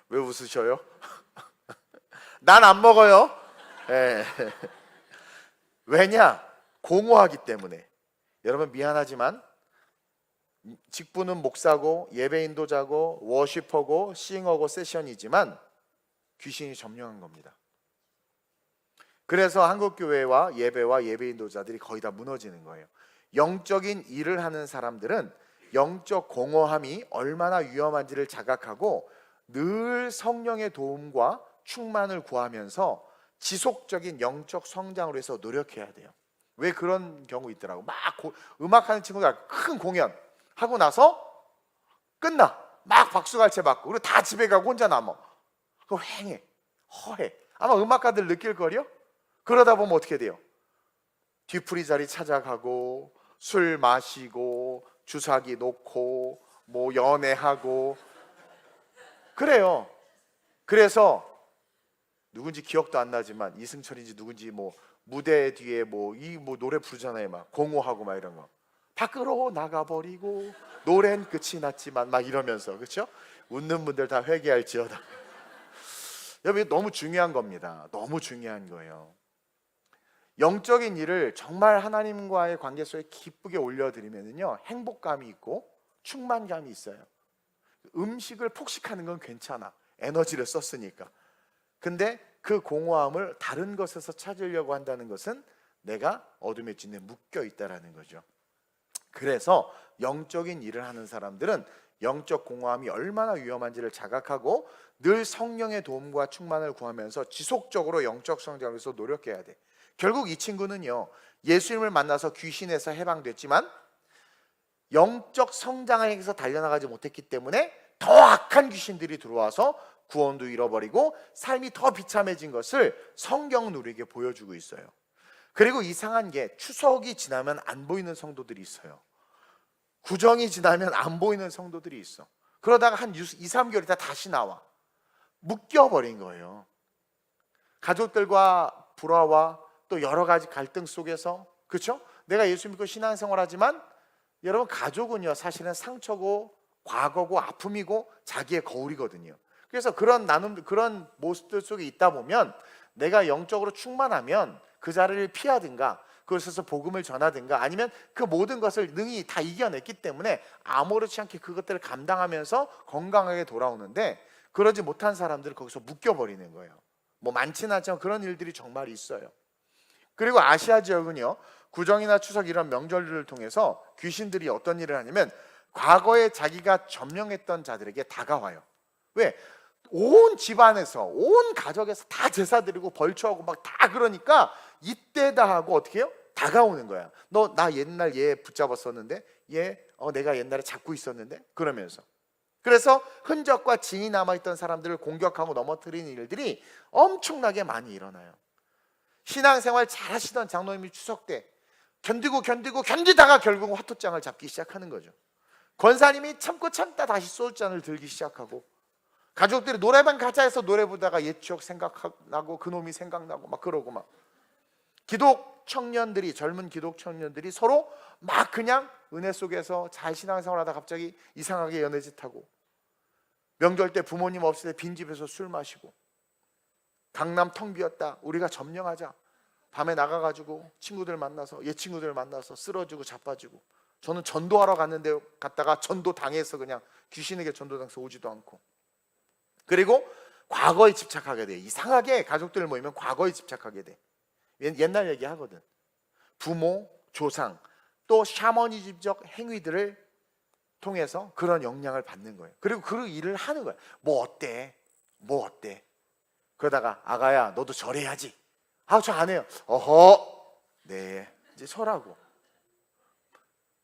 왜 웃으셔요? 난 안 먹어요. 예. 왜냐? 공허하기 때문에. 여러분, 미안하지만 직분은 목사고 예배 인도자고 워시퍼고 싱어고 세션이지만 귀신이 점령한 겁니다. 그래서 한국교회와 예배와 예배 인도자들이 거의 다 무너지는 거예요. 영적인 일을 하는 사람들은 영적 공허함이 얼마나 위험한지를 자각하고 늘 성령의 도움과 충만을 구하면서 지속적인 영적 성장을 위해서 노력해야 돼요. 왜 그런 경우 있더라고. 막 음악하는 친구들 큰 공연 하고 나서 끝나, 막 박수갈채 받고, 그리고 다 집에 가고 혼자 남아. 그거 허해. 아마 음악가들 느낄 거요. 그러다 보면 어떻게 돼요? 뒤풀이 자리 찾아가고 술 마시고 주사기 놓고 뭐 연애하고 그래요. 그래서 누군지 기억도 안 나지만 이승철인지 누군지 뭐 무대 뒤에 뭐 노래 부르잖아요. 막 공허하고 막 이런 거 밖으로 나가버리고 노래는 끝이 났지만 막 이러면서, 그렇죠? 웃는 분들 다 회개할지어다. 여러분, 너무 중요한 겁니다. 너무 중요한 거예요. 영적인 일을 정말 하나님과의 관계 속에 기쁘게 올려드리면요 행복감이 있고 충만감이 있어요. 음식을 폭식하는 건 괜찮아, 에너지를 썼으니까. 근데 그 공허함을 다른 것에서 찾으려고 한다는 것은 내가 어둠의 진에 묶여 있다라는 거죠. 그래서 영적인 일을 하는 사람들은 영적 공허함이 얼마나 위험한지를 자각하고 늘 성령의 도움과 충만을 구하면서 지속적으로 영적 성장을 위해서 노력해야 돼. 결국 이 친구는요, 예수님을 만나서 귀신에서 해방됐지만 영적 성장을 향해서 달려나가지 못했기 때문에 더 악한 귀신들이 들어와서 구원도 잃어버리고 삶이 더 비참해진 것을 성경은 우리에게 보여주고 있어요. 그리고 이상한 게 추석이 지나면 안 보이는 성도들이 있어요. 구정이 지나면 안 보이는 성도들이 있어. 그러다가 한 2, 3개월 있다 다시 나와. 묶여버린 거예요. 가족들과 불화와 또 여러 가지 갈등 속에서, 그렇죠? 내가 예수 믿고 신앙생활하지만 여러분, 가족은요 사실은 상처고 과거고 아픔이고 자기의 거울이거든요. 그래서 그런 나눔, 그런 모습들 속에 있다 보면 내가 영적으로 충만하면 그 자리를 피하든가 그곳에서 복음을 전하든가 아니면 그 모든 것을 능히 다 이겨냈기 때문에 아무렇지 않게 그것들을 감당하면서 건강하게 돌아오는데, 그러지 못한 사람들은 거기서 묶여버리는 거예요. 뭐 많지는 않지만 그런 일들이 정말 있어요. 그리고 아시아 지역은요 구정이나 추석 이런 명절들을 통해서 귀신들이 어떤 일을 하냐면 과거에 자기가 점령했던 자들에게 다가와요. 왜? 온 집안에서 온 가족에서 다 제사 드리고 벌초하고 막 다 그러니까 이때다 하고 어떻게 해요? 다가오는 거야. 너 나 옛날 얘 붙잡았었는데 얘 내가 옛날에 잡고 있었는데 그러면서. 그래서 흔적과 징이 남아있던 사람들을 공격하고 넘어뜨리는 일들이 엄청나게 많이 일어나요. 신앙생활 잘 하시던 장로님이 추석 때 견디다가 결국은 화투장을 잡기 시작하는 거죠. 권사님이 참고 참다 다시 소주잔을 들기 시작하고, 가족들이 노래방 가자 해서 노래 부르다가 옛 추억 생각나고 그놈이 생각나고 막 그러고, 막 기독 청년들이, 젊은 기독 청년들이 서로 막 그냥 은혜 속에서 잘 신앙생활하다 갑자기 이상하게 연애짓하고, 명절 때 부모님 없을 때 빈집에서 술 마시고, 강남 텅 비었다 우리가 점령하자 밤에 나가가지고 친구들 만나서, 옛 친구들 만나서 쓰러지고 자빠지고. 저는 전도하러 갔다가 전도 당해서 그냥 귀신에게 전도당해서 오지도 않고. 그리고 과거에 집착하게 돼. 이상하게 가족들 모이면 과거에 집착하게 돼. 옛날 얘기 하거든. 부모, 조상, 또 샤머니즘적 행위들을 통해서 그런 영향을 받는 거예요. 그리고 그 일을 하는 거예요. 뭐 어때? 뭐 어때? 그러다가 아가야 너도 절해야지. 아, 저 안 해요. 어허, 네, 이제 절하고.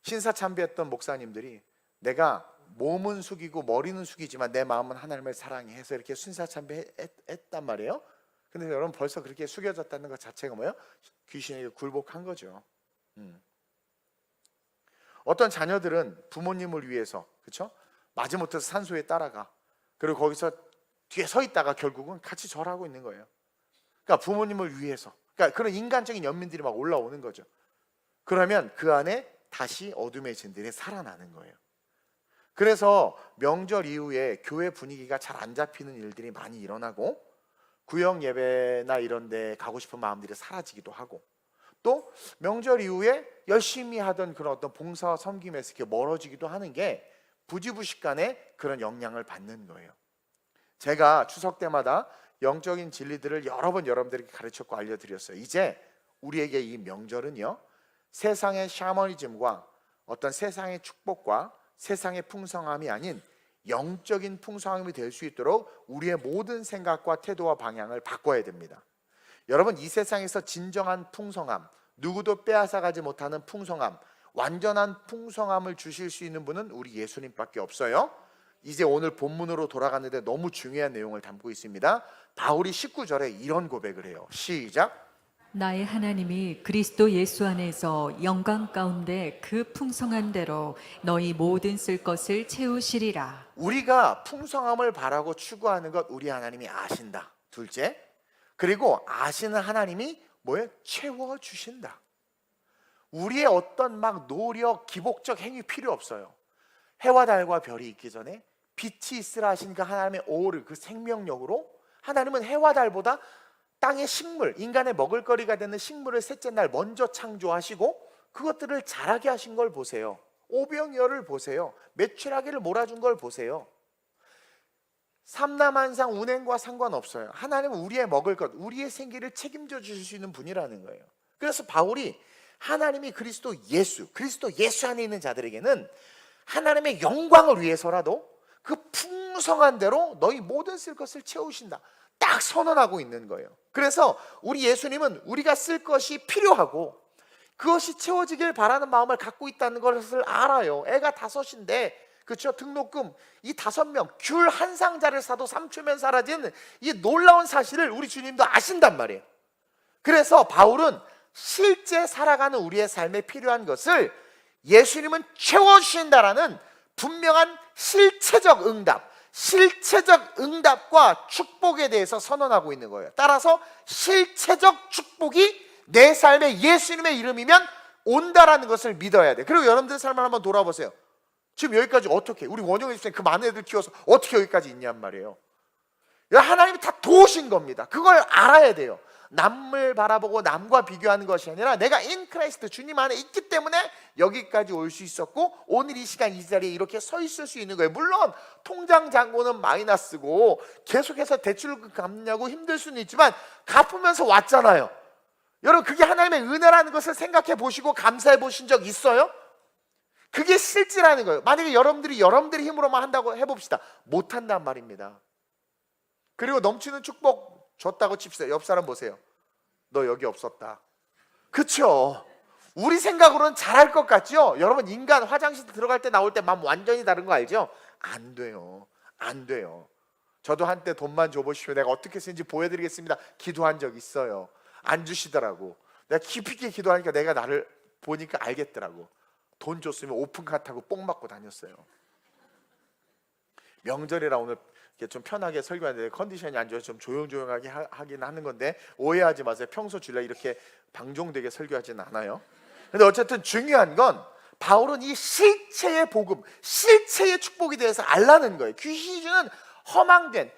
신사참배했던 목사님들이 내가 몸은 숙이고 머리는 숙이지만 내 마음은 하나님을 사랑해 해서 이렇게 신사참배했단 말이에요. 근데 여러분 벌써 그렇게 숙여졌다는 것 자체가 뭐예요? 귀신에게 굴복한 거죠. 어떤 자녀들은 부모님을 위해서, 그렇죠? 마지못해서 산소에 따라가. 그리고 거기서 뒤에 서 있다가 결국은 같이 절하고 있는 거예요. 그러니까 부모님을 위해서. 그러니까 그런 인간적인 연민들이 막 올라오는 거죠. 그러면 그 안에 다시 어둠의 진들이 살아나는 거예요. 그래서 명절 이후에 교회 분위기가 잘 안 잡히는 일들이 많이 일어나고, 구역 예배나 이런 데 가고 싶은 마음들이 사라지기도 하고, 또 명절 이후에 열심히 하던 그런 어떤 봉사와 섬김에서 이렇게 멀어지기도 하는 게 부지부식간에 그런 영향을 받는 거예요. 제가 추석 때마다 영적인 진리들을 여러 번 여러분들에게 가르쳤고 알려드렸어요. 이제 우리에게 이 명절은요, 세상의 샤머니즘과 어떤 세상의 축복과 세상의 풍성함이 아닌 영적인 풍성함이 될 수 있도록 우리의 모든 생각과 태도와 방향을 바꿔야 됩니다. 여러분, 이 세상에서 진정한 풍성함, 누구도 빼앗아가지 못하는 풍성함, 완전한 풍성함을 주실 수 있는 분은 우리 예수님밖에 없어요. 이제 오늘 본문으로 돌아가는데 너무 중요한 내용을 담고 있습니다. 바울이 19절에 이런 고백을 해요. 시작. 나의 하나님이 그리스도 예수 안에서 영광 가운데 그 풍성한 대로 너희 모든 쓸 것을 채우시리라. 우리가 풍성함을 바라고 추구하는 것 우리 하나님이 아신다. 둘째, 그리고 아시는 하나님이 뭐예요? 채워주신다. 우리의 어떤 막 노력, 기복적 행위 필요 없어요. 해와 달과 별이 있기 전에 빛이 있으라 하신 그 하나님의 오를, 그 생명력으로 하나님은 해와 달보다 땅의 식물, 인간의 먹을거리가 되는 식물을 셋째 날 먼저 창조하시고 그것들을 자라게 하신 걸 보세요. 오병이어를 보세요. 메추라기를 몰아준 걸 보세요. 삼남한상 운행과 상관없어요. 하나님은 우리의 먹을 것, 우리의 생기를 책임져 주실 수 있는 분이라는 거예요. 그래서 바울이 하나님이 그리스도 예수 안에 있는 자들에게는 하나님의 영광을 위해서라도 그 풍성한 대로 너희 모든 쓸 것을 채우신다, 딱 선언하고 있는 거예요. 그래서 우리 예수님은 우리가 쓸 것이 필요하고 그것이 채워지길 바라는 마음을 갖고 있다는 것을 알아요. 애가 5인데, 그렇죠? 등록금 이 5명, 귤 한 상자를 사도 3초면 사라지는 이 놀라운 사실을 우리 주님도 아신단 말이에요. 그래서 바울은 실제 살아가는 우리의 삶에 필요한 것을 예수님은 채워주신다라는 분명한 실체적 응답과 축복에 대해서 선언하고 있는 거예요. 따라서 실체적 축복이 내 삶에 예수님의 이름이면 온다라는 것을 믿어야 돼. 그리고 여러분들 삶을 한번 돌아보세요. 지금 여기까지 어떻게, 우리 원영의 집사님 그 많은 애들 키워서 어떻게 여기까지 있냔 말이에요. 하나님이 다 도우신 겁니다. 그걸 알아야 돼요. 남을 바라보고 남과 비교하는 것이 아니라 내가 인 크라이스트, 주님 안에 있기 때문에 여기까지 올 수 있었고 오늘 이 시간 이 자리에 이렇게 서 있을 수 있는 거예요. 물론 통장 잔고는 마이너스고 계속해서 대출 갚냐고 힘들 수는 있지만 갚으면서 왔잖아요. 여러분, 그게 하나님의 은혜라는 것을 생각해 보시고 감사해 보신 적 있어요? 그게 실제라는 거예요. 만약에 여러분들이 힘으로만 한다고 해봅시다. 못한단 말입니다. 그리고 넘치는 축복 줬다고 칩시다. 옆 사람 보세요. 너 여기 없었다. 그쵸? 우리 생각으로는 잘할 것 같죠? 여러분, 인간 화장실 들어갈 때 나올 때 마음 완전히 다른 거 알죠? 안 돼요. 안 돼요. 저도 한때 돈만 줘보시오, 내가 어떻게 쓰는지 보여드리겠습니다, 기도한 적 있어요. 안 주시더라고. 내가 깊이 있게 기도하니까 내가 나를 보니까 알겠더라고. 돈 줬으면 오픈카트하고 뽕 맞고 다녔어요. 명절이라 오늘 좀 편하게 설교하는데 컨디션이 안 좋아서 좀 조용조용하게 하긴 하는 건데 오해하지 마세요. 평소 주일날 이렇게 방종되게 설교하지는 않아요. 근데 어쨌든 중요한 건 바울은 이 실체의 복음, 실체의 축복에 대해서 알라는 거예요. 귀신이 주는 허망된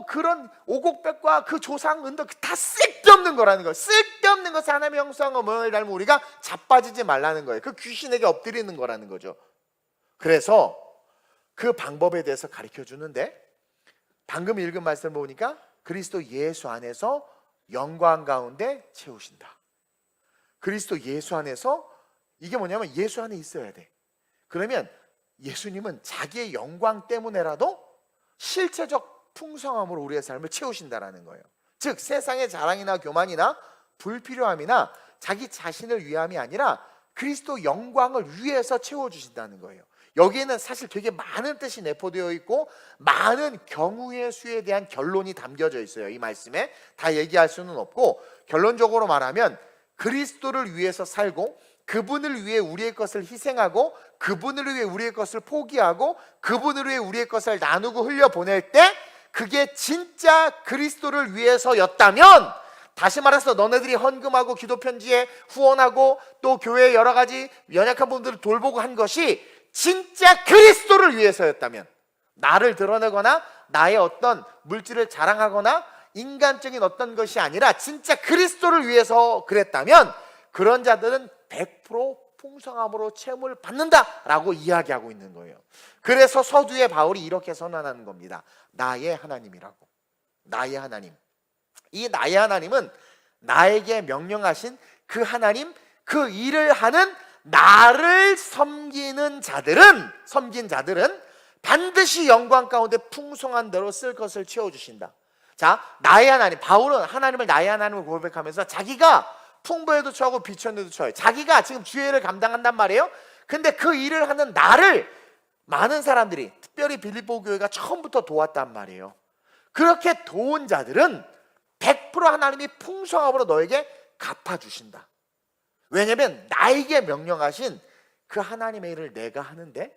그런 오곡백과 그 조상 은덕 다 쓸데없는 거라는 거예요. 쓸데없는 것을 하나님의 형상과 모양을 닮은 우리가 자빠지지 말라는 거예요. 그 귀신에게 엎드리는 거라는 거죠. 그래서 그 방법에 대해서 가르쳐 주는데, 방금 읽은 말씀을 보니까 그리스도 예수 안에서 영광 가운데 채우신다. 그리스도 예수 안에서, 이게 뭐냐면 예수 안에 있어야 돼. 그러면 예수님은 자기의 영광 때문에라도 실체적 풍성함으로 우리의 삶을 채우신다라는 거예요. 즉 세상의 자랑이나 교만이나 불필요함이나 자기 자신을 위함이 아니라 그리스도 영광을 위해서 채워주신다는 거예요. 여기에는 사실 되게 많은 뜻이 내포되어 있고 많은 경우의 수에 대한 결론이 담겨져 있어요. 이 말씀에 다 얘기할 수는 없고, 결론적으로 말하면 그리스도를 위해서 살고 그분을 위해 우리의 것을 희생하고 그분을 위해 우리의 것을 포기하고 그분을 위해 우리의 것을 나누고 흘려보낼 때 그게 진짜 그리스도를 위해서였다면, 다시 말해서 너네들이 헌금하고 기도편지에 후원하고 또 교회에 여러 가지 연약한 분들을 돌보고 한 것이 진짜 그리스도를 위해서였다면, 나를 드러내거나 나의 어떤 물질을 자랑하거나 인간적인 어떤 것이 아니라 진짜 그리스도를 위해서 그랬다면 그런 자들은 100% 풍성함으로 채움을 받는다라고 이야기하고 있는 거예요. 그래서 서두에 바울이 이렇게 선언하는 겁니다. 나의 하나님이라고. 나의 하나님. 이 나의 하나님은 나에게 명령하신 그 하나님, 그 일을 하는 나를 섬긴 자들은 반드시 영광 가운데 풍성한 대로 쓸 것을 채워주신다. 자, 나의 하나님, 바울은 하나님을 나의 하나님을 고백하면서 자기가 풍부에도 처하고 비천에도 처해요. 자기가 지금 주의 일을 감당한단 말이에요. 근데 그 일을 하는 나를 많은 사람들이, 특별히 빌립보 교회가 처음부터 도왔단 말이에요. 그렇게 도운 자들은 100% 하나님이 풍성함으로 너에게 갚아주신다. 왜냐하면 나에게 명령하신 그 하나님의 일을 내가 하는데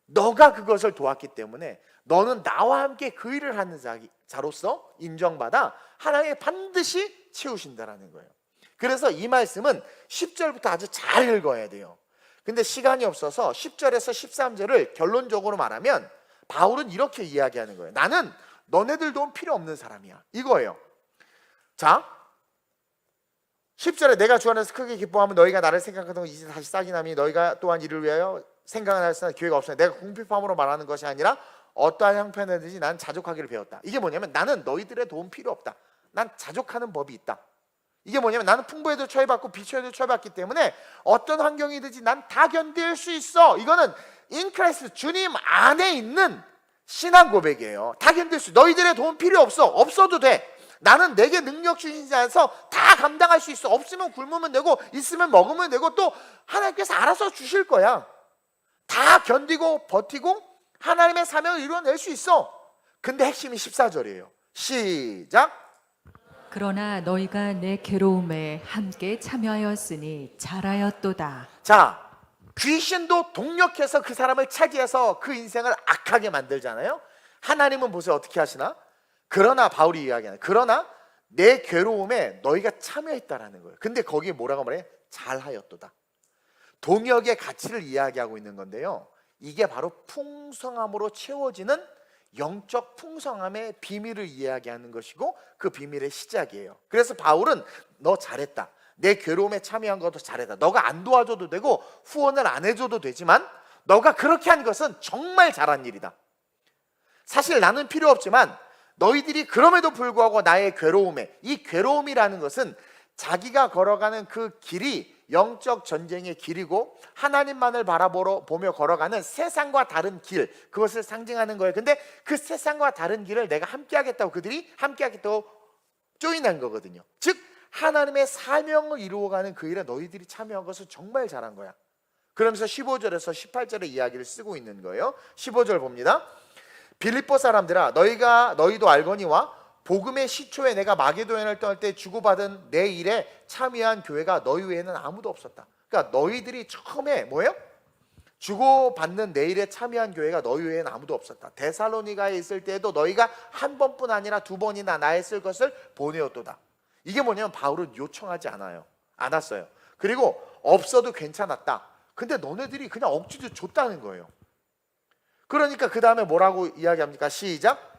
너가 그것을 도왔기 때문에 너는 나와 함께 그 일을 하는 자로서 인정받아 하나님이 반드시 채우신다라는 거예요. 그래서 이 말씀은 10절부터 아주 잘 읽어야 돼요. 근데 시간이 없어서 10절에서 13절을 결론적으로 말하면 바울은 이렇게 이야기하는 거예요. 나는 너네들 도움 필요 없는 사람이야, 이거예요. 자, 10절에 내가 주 안에서 크게 기뻐하면 너희가 나를 생각하던 것 이제 다시 싹이 나니 너희가 또한 이를 위하여 생각은 하였으나 기회가 없으나 내가 궁핍함으로 말하는 것이 아니라 어떠한 형편이든지 난 자족하기를 배웠다. 이게 뭐냐면 나는 너희들의 도움 필요 없다. 난 자족하는 법이 있다. 이게 뭐냐면 나는 풍부에도 처해봤고 비천에도 처해봤기 때문에 어떤 환경이든지 난 다 견딜 수 있어. 이거는 인크라이스트, 주님 안에 있는 신앙 고백이에요. 다 견딜 수, 너희들의 도움 필요 없어. 없어도 돼. 나는 내게 능력 주시지 않아서 다 감당할 수 있어. 없으면 굶으면 되고 있으면 먹으면 되고 또 하나님께서 알아서 주실 거야. 다 견디고 버티고 하나님의 사명을 이루어낼 수 있어. 근데 핵심이 14절이에요. 시작. 그러나 너희가 내 괴로움에 함께 참여하였으니 잘하였도다. 자, 귀신도 동력해서 그 사람을 차지해서 그 인생을 악하게 만들잖아요. 하나님은 보세요, 어떻게 하시나? 그러나 바울이 이야기하는, 그러나 내 괴로움에 너희가 참여했다라는 거예요. 근데 거기에 뭐라고 말해? 잘하였도다. 동역의 가치를 이야기하고 있는 건데요, 이게 바로 풍성함으로 채워지는 영적 풍성함의 비밀을 이야기하는 것이고 그 비밀의 시작이에요. 그래서 바울은 너 잘했다, 내 괴로움에 참여한 것도 잘했다, 너가 안 도와줘도 되고 후원을 안 해줘도 되지만 너가 그렇게 한 것은 정말 잘한 일이다. 사실 나는 필요 없지만 너희들이 그럼에도 불구하고 나의 괴로움에, 이 괴로움이라는 것은 자기가 걸어가는 그 길이 영적 전쟁의 길이고 하나님만을 바라보며 걸어가는 세상과 다른 길, 그것을 상징하는 거예요. 근데 그 세상과 다른 길을 내가 함께하겠다고, 그들이 함께하겠다고 조인한 거거든요. 즉 하나님의 사명을 이루어가는 그 일에 너희들이 참여한 것을 정말 잘한 거야. 그러면서 15절에서 18절의 이야기를 쓰고 있는 거예요. 15절 봅니다. 빌립보 사람들아, 너희도 알거니와 복음의 시초에 내가 마게도냐를 떠날 때 주고받은 내 일에 참여한 교회가 너희 외에는 아무도 없었다. 그러니까 너희들이 처음에 뭐예요? 주고받는 내 일에 참여한 교회가 너희 외에는 아무도 없었다. 데살로니가에 있을 때에도 너희가 한 번뿐 아니라 두 번이나 나의 쓸 것을 보내었도다. 이게 뭐냐면 바울은 요청하지 않았어요. 그리고 없어도 괜찮았다. 근데 너네들이 그냥 억지로 줬다는 거예요. 그러니까 그 다음에 뭐라고 이야기합니까? 시작.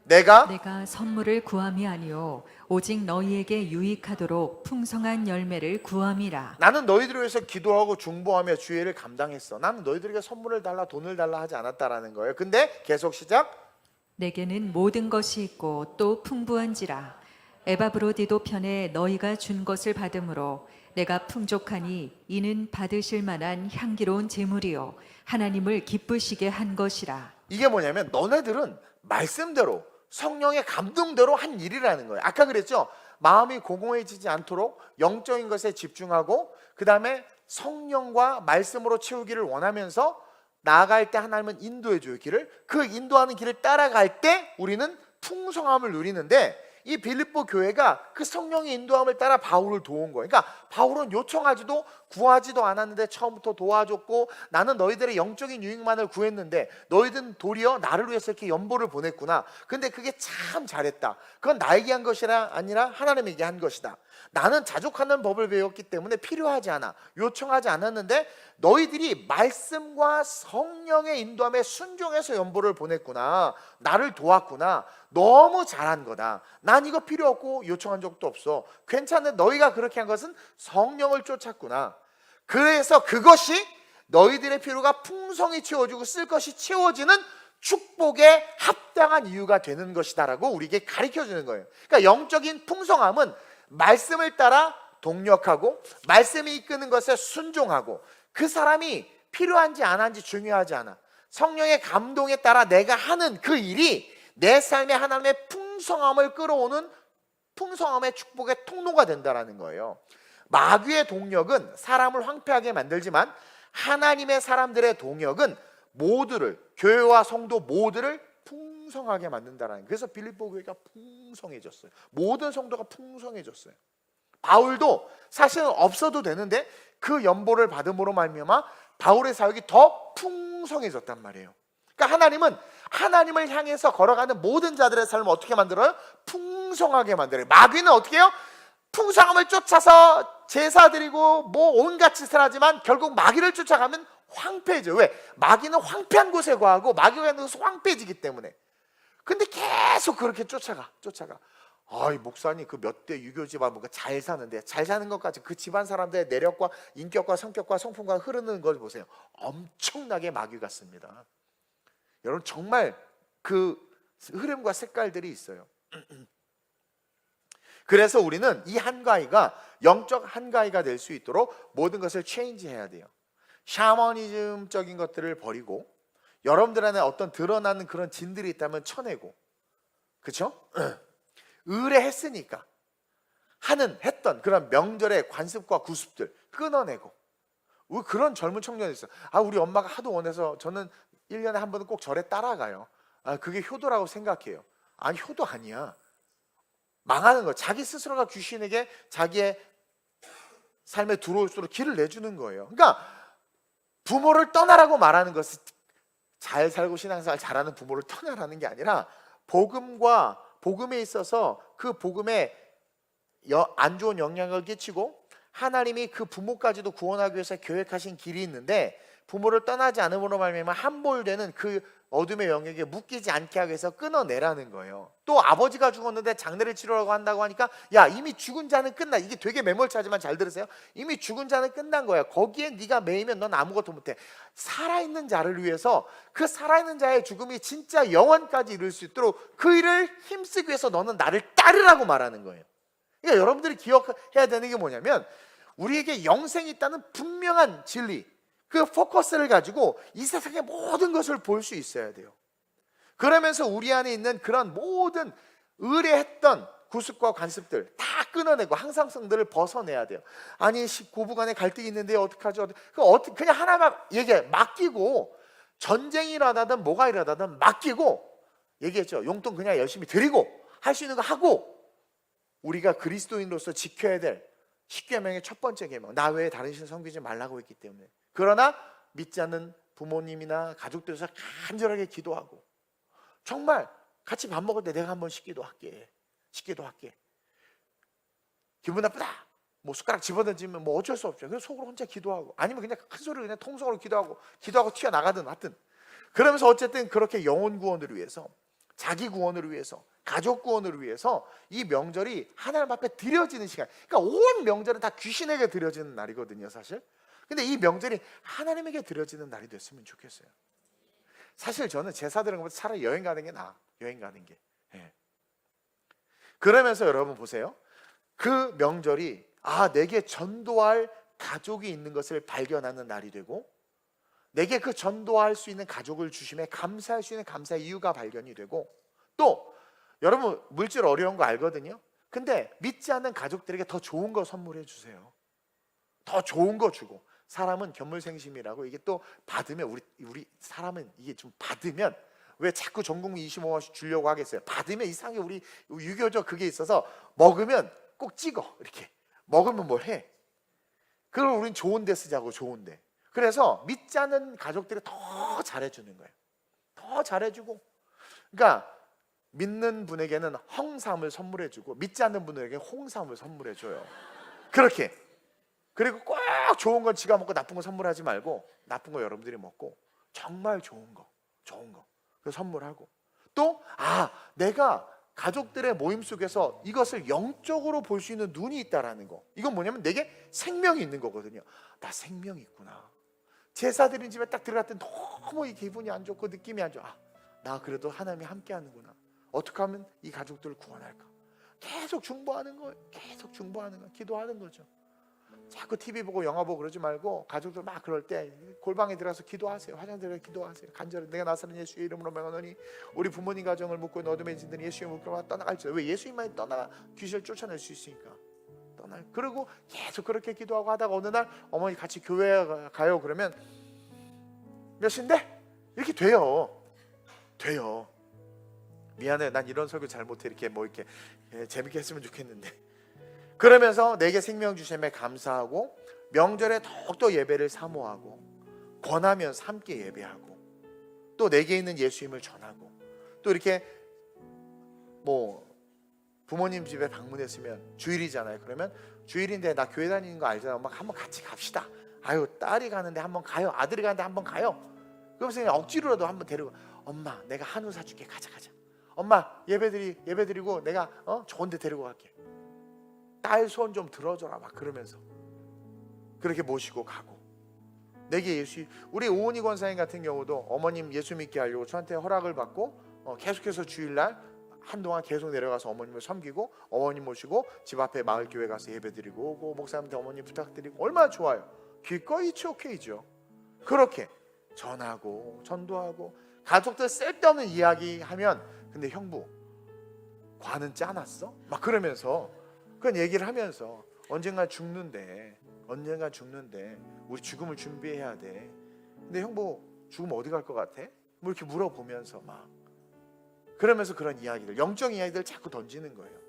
내가 선물을 구함이 아니요 오직 너희에게 유익하도록 풍성한 열매를 구함이라. 나는 너희들을 위해서 기도하고 중보하며 주의를 감당했어. 나는 너희들에게 선물을 달라 돈을 달라 하지 않았다라는 거예요. 근데 계속 시작. 내게는 모든 것이 있고 또 풍부한지라. 에바브로디도 편에 너희가 준 것을 받음으로 내가 풍족하니 이는 받으실 만한 향기로운 제물이요 하나님을 기쁘시게 한 것이라. 이게 뭐냐면 너네들은 말씀대로 성령의 감동대로 한 일이라는 거예요. 아까 그랬죠? 마음이 공허해지지 않도록 영적인 것에 집중하고 그 다음에 성령과 말씀으로 채우기를 원하면서 나아갈 때 하나님은 인도해 줘요. 길을. 그 인도하는 길을 따라갈 때 우리는 풍성함을 누리는데 이 빌립보 교회가 그 성령의 인도함을 따라 바울을 도운 거예요. 그러니까 바울은 요청하지도 구하지도 않았는데 처음부터 도와줬고 나는 너희들의 영적인 유익만을 구했는데 너희들은 도리어 나를 위해서 이렇게 연보를 보냈구나. 근데 그게 참 잘했다. 그건 나에게 한 것이 아니라 하나님에게 한 것이다. 나는 자족하는 법을 배웠기 때문에 필요하지 않아. 요청하지 않았는데 너희들이 말씀과 성령의 인도함에 순종해서 연보를 보냈구나. 나를 도왔구나. 너무 잘한 거다. 난 이거 필요 없고 요청한 적도 없어. 괜찮은데 너희가 그렇게 한 것은 성령을 쫓았구나. 그래서 그것이 너희들의 필요가 풍성히 채워지고 쓸 것이 채워지는 축복에 합당한 이유가 되는 것이다라고 우리에게 가르쳐주는 거예요. 그러니까 영적인 풍성함은 말씀을 따라 동력하고 말씀이 이끄는 것에 순종하고 그 사람이 필요한지 안 한지 중요하지 않아. 성령의 감동에 따라 내가 하는 그 일이 내 삶에 하나님의 풍성함을 끌어오는 풍성함의 축복의 통로가 된다는 거예요. 마귀의 동력은 사람을 황폐하게 만들지만 하나님의 사람들의 동력은 모두를, 교회와 성도 모두를 풍성하게 만든다는 거예요. 그래서 빌립보 교회가 풍성해졌어요. 모든 성도가 풍성해졌어요. 바울도 사실은 없어도 되는데 그 연보를 받음으로 말미암아 바울의 사역이 더 풍성해졌단 말이에요. 그러니까 하나님은 하나님을 향해서 걸어가는 모든 자들의 삶을 어떻게 만들어요? 풍성하게 만들어요. 마귀는 어떻게 해요? 풍성함을 쫓아서 제사 드리고 뭐 온갖 짓을 하지만 결국 마귀를 쫓아가면 황폐해져요. 왜? 마귀는 황폐한 곳에 거하고 마귀가 있는 곳은 황폐해지기 때문에. 근데 계속 그렇게 쫓아가. 아이 목사님 그 몇 대 유교 집안 뭔가 잘 사는데 잘 사는 것까지 그 집안 사람들의 내력과 인격과 성격과 성품과 흐르는 걸 보세요. 엄청나게 마귀 같습니다. 여러분 정말 그 흐름과 색깔들이 있어요. 그래서 우리는 이 한가위가 영적 한가위가 될 수 있도록 모든 것을 체인지해야 돼요. 샤머니즘적인 것들을 버리고 여러분들 안에 어떤 드러나는 그런 진들이 있다면 쳐내고, 그렇죠? 의뢰했으니까 했던 그런 명절의 관습과 구습들 끊어내고. 그런 젊은 청년이 있어요. 우리 엄마가 하도 원해서 저는 1년에 한 번은 꼭 절에 따라가요. 그게 효도라고 생각해요. 아니 효도 아니야. 망하는 거. 자기 스스로가 귀신에게 자기의 삶에 들어올수록 길을 내주는 거예요. 그러니까 부모를 떠나라고 말하는 것은 잘 살고 신앙생활 잘하는 부모를 떠나라는 게 아니라 복음에 있어서 그 복음에 안 좋은 영향을 끼치고 하나님이 그 부모까지도 구원하기 위해서 계획하신 길이 있는데 부모를 떠나지 않음으로 말미암아 함몰되는 그 어둠의 영역에 묶이지 않게 하기 위해서 끊어내라는 거예요. 또 아버지가 죽었는데 장례를 치르라고 한다고 하니까 야 이미 죽은 자는 끝나. 이게 되게 매몰차지만 잘 들으세요. 이미 죽은 자는 끝난 거야. 거기에 네가 매이면 넌 아무것도 못해. 살아있는 자를 위해서 그 살아있는 자의 죽음이 진짜 영원까지 이룰 수 있도록 그 일을 힘쓰기 위해서 너는 나를 따르라고 말하는 거예요. 그러니까 여러분들이 기억해야 되는 게 뭐냐면 우리에게 영생이 있다는 분명한 진리, 그 포커스를 가지고 이 세상의 모든 것을 볼 수 있어야 돼요. 그러면서 우리 안에 있는 그런 모든 의뢰했던 구습과 관습들 다 끊어내고 항상성들을 벗어내야 돼요. 아니 고부간에 갈등이 있는데 어떡하죠? 그냥 하나만 얘기해. 맡기고, 전쟁이 일어나든 뭐가 일어나든 맡기고, 얘기했죠. 용돈 그냥 열심히 드리고 할 수 있는 거 하고, 우리가 그리스도인으로서 지켜야 될 10계명의 첫 번째 계명, 나 외에 다른 신 섬기지 말라고 했기 때문에. 그러나 믿지 않는 부모님이나 가족들에서 간절하게 기도하고, 정말 같이 밥 먹을 때 내가 한번 씻기도 할게. 기분 나쁘다, 뭐 숟가락 집어던지면 뭐 어쩔 수 없죠. 그래서 속으로 혼자 기도하고, 아니면 그냥 큰 소리로 그냥 통성으로 기도하고 튀어나가든 하든, 그러면서 어쨌든 그렇게 영혼 구원을 위해서, 자기 구원을 위해서, 가족 구원을 위해서 이 명절이 하나님 앞에 드려지는 시간. 그러니까 온 명절은 다 귀신에게 드려지는 날이거든요, 사실. 근데 이 명절이 하나님에게 드려지는 날이 됐으면 좋겠어요. 사실 저는 제사 드리는 것보다 차라리 여행 가는 게 나아. 여행 가는 게. 예. 그러면서 여러분 보세요. 그 명절이 내게 전도할 가족이 있는 것을 발견하는 날이 되고, 내게 그 전도할 수 있는 가족을 주심에 감사할 수 있는 감사의 이유가 발견이 되고, 또 여러분 물질 어려운 거 알거든요. 근데 믿지 않는 가족들에게 더 좋은 거 선물해 주세요. 더 좋은 거 주고. 사람은 견물생심이라고, 이게 또 받으면 우리 사람은 이게 좀 받으면, 왜 자꾸 전국민 25만원씩 주려고 하겠어요? 받으면 이상하게 우리 유교적 그게 있어서 먹으면 꼭 찍어. 이렇게 먹으면 뭘 해. 그걸 우린 좋은 데 쓰자고. 좋은데. 그래서 믿지 않는 가족들이 더 잘해주는 거예요. 더 잘해주고, 그러니까 믿는 분에게는 헝삼을 선물해주고 믿지 않는 분에게 홍삼을 선물해줘요. 그렇게. 그리고 꼭 좋은 건 지가 먹고 나쁜 거 선물하지 말고, 나쁜 거 여러분들이 먹고 정말 좋은 거 그 선물하고, 또 내가 가족들의 모임 속에서 이것을 영적으로 볼 수 있는 눈이 있다라는 거. 이건 뭐냐면 내게 생명이 있는 거거든요. 나 생명이 있구나. 제사 드린 집에 딱 들어갔더니 너무 이 기분이 안 좋고 느낌이 안 좋아. 나 그래도 하나님이 함께 하는구나. 어떻게 하면 이 가족들을 구원할까? 계속 중보하는 거예요. 기도하는 거죠. 자꾸 TV 보고 영화 보고 그러지 말고, 가족들 막 그럴 때 골방에 들어가서 기도하세요. 화장실에 들어가서 기도하세요. 간절히 내가 나사렛 예수의 이름으로 명하노니 우리 부모님 가정을 묶고 어둠에 진들이 예수의 묶고 떠나갈지. 왜? 예수님만이 떠나가 귀신을 쫓아낼 수 있으니까. 그리고 계속 그렇게 기도하고 하다가 어느 날 어머니 같이 교회 가요. 그러면 몇 시인데? 이렇게 돼요. 미안해, 난 이런 설교 잘 못해. 이렇게 이렇게 재밌게 했으면 좋겠는데. 그러면서 내게 생명 주심에 감사하고, 명절에 더욱더 예배를 사모하고, 권하면서 함께 예배하고, 또 내게 있는 예수님을 전하고, 또 이렇게 뭐 부모님 집에 방문했으면 주일이잖아요. 그러면 주일인데 나 교회 다니는 거 알잖아. 엄마 한번 같이 갑시다. 딸이 가는데 한번 가요. 아들이 가는데 한번 가요. 그러면서 그냥 억지로라도 한번 데리고, 엄마 내가 한우 사줄게. 가자. 엄마 예배드리고 내가 좋은 데 데리고 갈게. 딸 손 좀 들어줘라. 막 그러면서 그렇게 모시고 가고, 내게 우리 오은희 권사님 같은 경우도 어머님 예수 믿게 하려고 저한테 허락을 받고 계속해서 주일날 한동안 계속 내려가서 어머님을 섬기고, 어머님 모시고 집 앞에 마을교회 가서 예배드리고 오고, 목사님한테 어머님 부탁드리고, 얼마나 좋아요. 기꺼이 오케이죠. 그렇게 전하고 전도하고, 가족들 쓸데없는 이야기 하면, 근데 형부 과는 짜놨어? 막 그러면서 그런 얘기를 하면서, 언젠가 죽는데 우리 죽음을 준비해야 돼. 근데 형부 죽으면 어디 갈 것 같아? 뭐 이렇게 물어보면서 막 그러면서 그런 이야기들, 영적 이야기들 자꾸 던지는 거예요.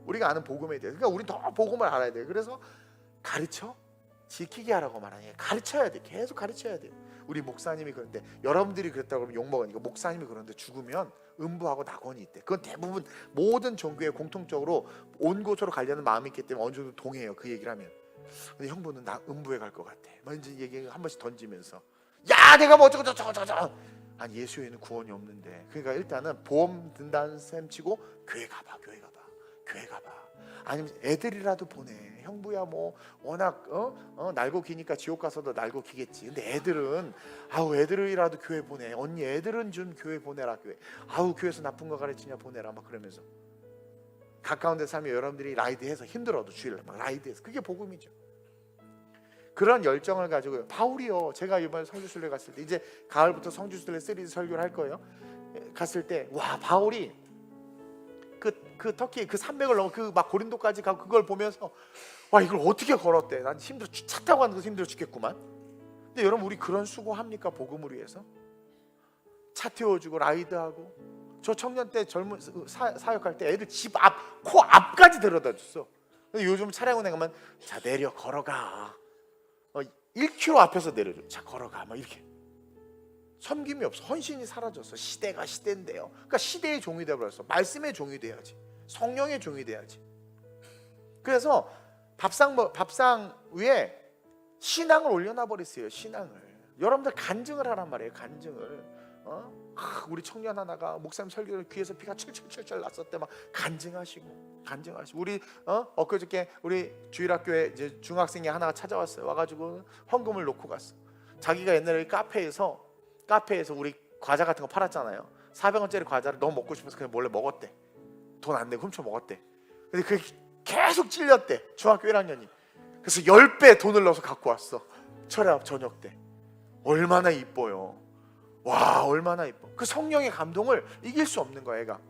우리가 아는 복음에 대해서. 그러니까 우리 더 복음을 알아야 돼요. 그래서 가르쳐 지키게 하라고 말하는, 가르쳐야 돼. 계속 가르쳐야 돼. 우리 목사님이 그런데, 여러분들이 그랬다고 그러면 욕먹으니까, 목사님이 그런데 죽으면 음부하고 낙원이 있대. 그건 대부분 모든 종교에 공통적으로 온 곳으로 가려는 마음이 있기 때문에 어느 정도 동의해요, 그 얘기를 하면. 근데 형부는 나 음부에 갈 것 같아. 막 이제 얘기 한 번씩 던지면서, 야 내가 뭐 어쩌고 저쩌고. 아니 예수에는 구원이 없는데. 그러니까 일단은 보험 든다는 셈 치고 교회 가봐. 아니면 애들이라도 보내. 형부야 뭐 워낙 날고 기니까 지옥 가서도 날고 기겠지. 근데 애들이라도 교회 보내. 언니 애들은 좀 교회 보내라. 교회에서 나쁜 거 가르치냐 보내라. 막 그러면서 가까운 데 살면 여러분들이 라이드해서 힘들어도 주일날 막 라이드해서 그게 복음이죠. 그런 열정을 가지고 바울이요. 제가 이번에 성주순례 갔을 때 이제 가을부터 성주순례 시리즈 설교를 할 거예요. 갔을 때 와 바울이 그 터키 그 산맥을 넘어 그 막 고린도까지 가고 그걸 보면서 와 이걸 어떻게 걸었대. 난 힘들어 차 타고 가는 거 힘들어 죽겠구만. 근데 여러분 우리 그런 수고합니까? 복음을 위해서 차 태워주고 라이드하고 저 청년 때 젊은 사역할 때 애들 집 앞 코 앞까지 데려다 줬어. 근데 요즘 차량 운행 가면 자 내려 걸어가 1km 앞에서 내려줘. 자 걸어가 막 이렇게 섬김이 없어. 헌신이 사라졌어. 시대가 시대인데요. 그러니까 시대의 종이 되어버렸어. 말씀의 종이 돼야지. 성령의 종이 돼야지. 그래서 밥상 위에 신앙을 올려놔 버렸어요. 신앙을. 여러분들 간증을 하란 말이에요. 간증을. 우리 청년 하나가 목사님 설교를 귀에서 피가 철철철철 났었대. 막 간증하시고 우리 엊그저께 우리 주일학교에 이제 중학생이 하나가 찾아왔어요. 와가지고 헌금을 놓고 갔어. 자기가 옛날에 카페에서 우리 과자 같은 거 팔았잖아요. 400원짜리 과자를 너무 먹고 싶어서 그냥 몰래 먹었대. 돈 안 내고 훔쳐 먹었대. 근데 그게 계속 찔렸대. 중학교 1학년이. 그래서 10배 돈을 넣어서 갖고 왔어. 철야 저녁 때. 얼마나 이뻐요. 와 얼마나 이뻐. 그 성령의 감동을 이길 수 없는 거야 애가.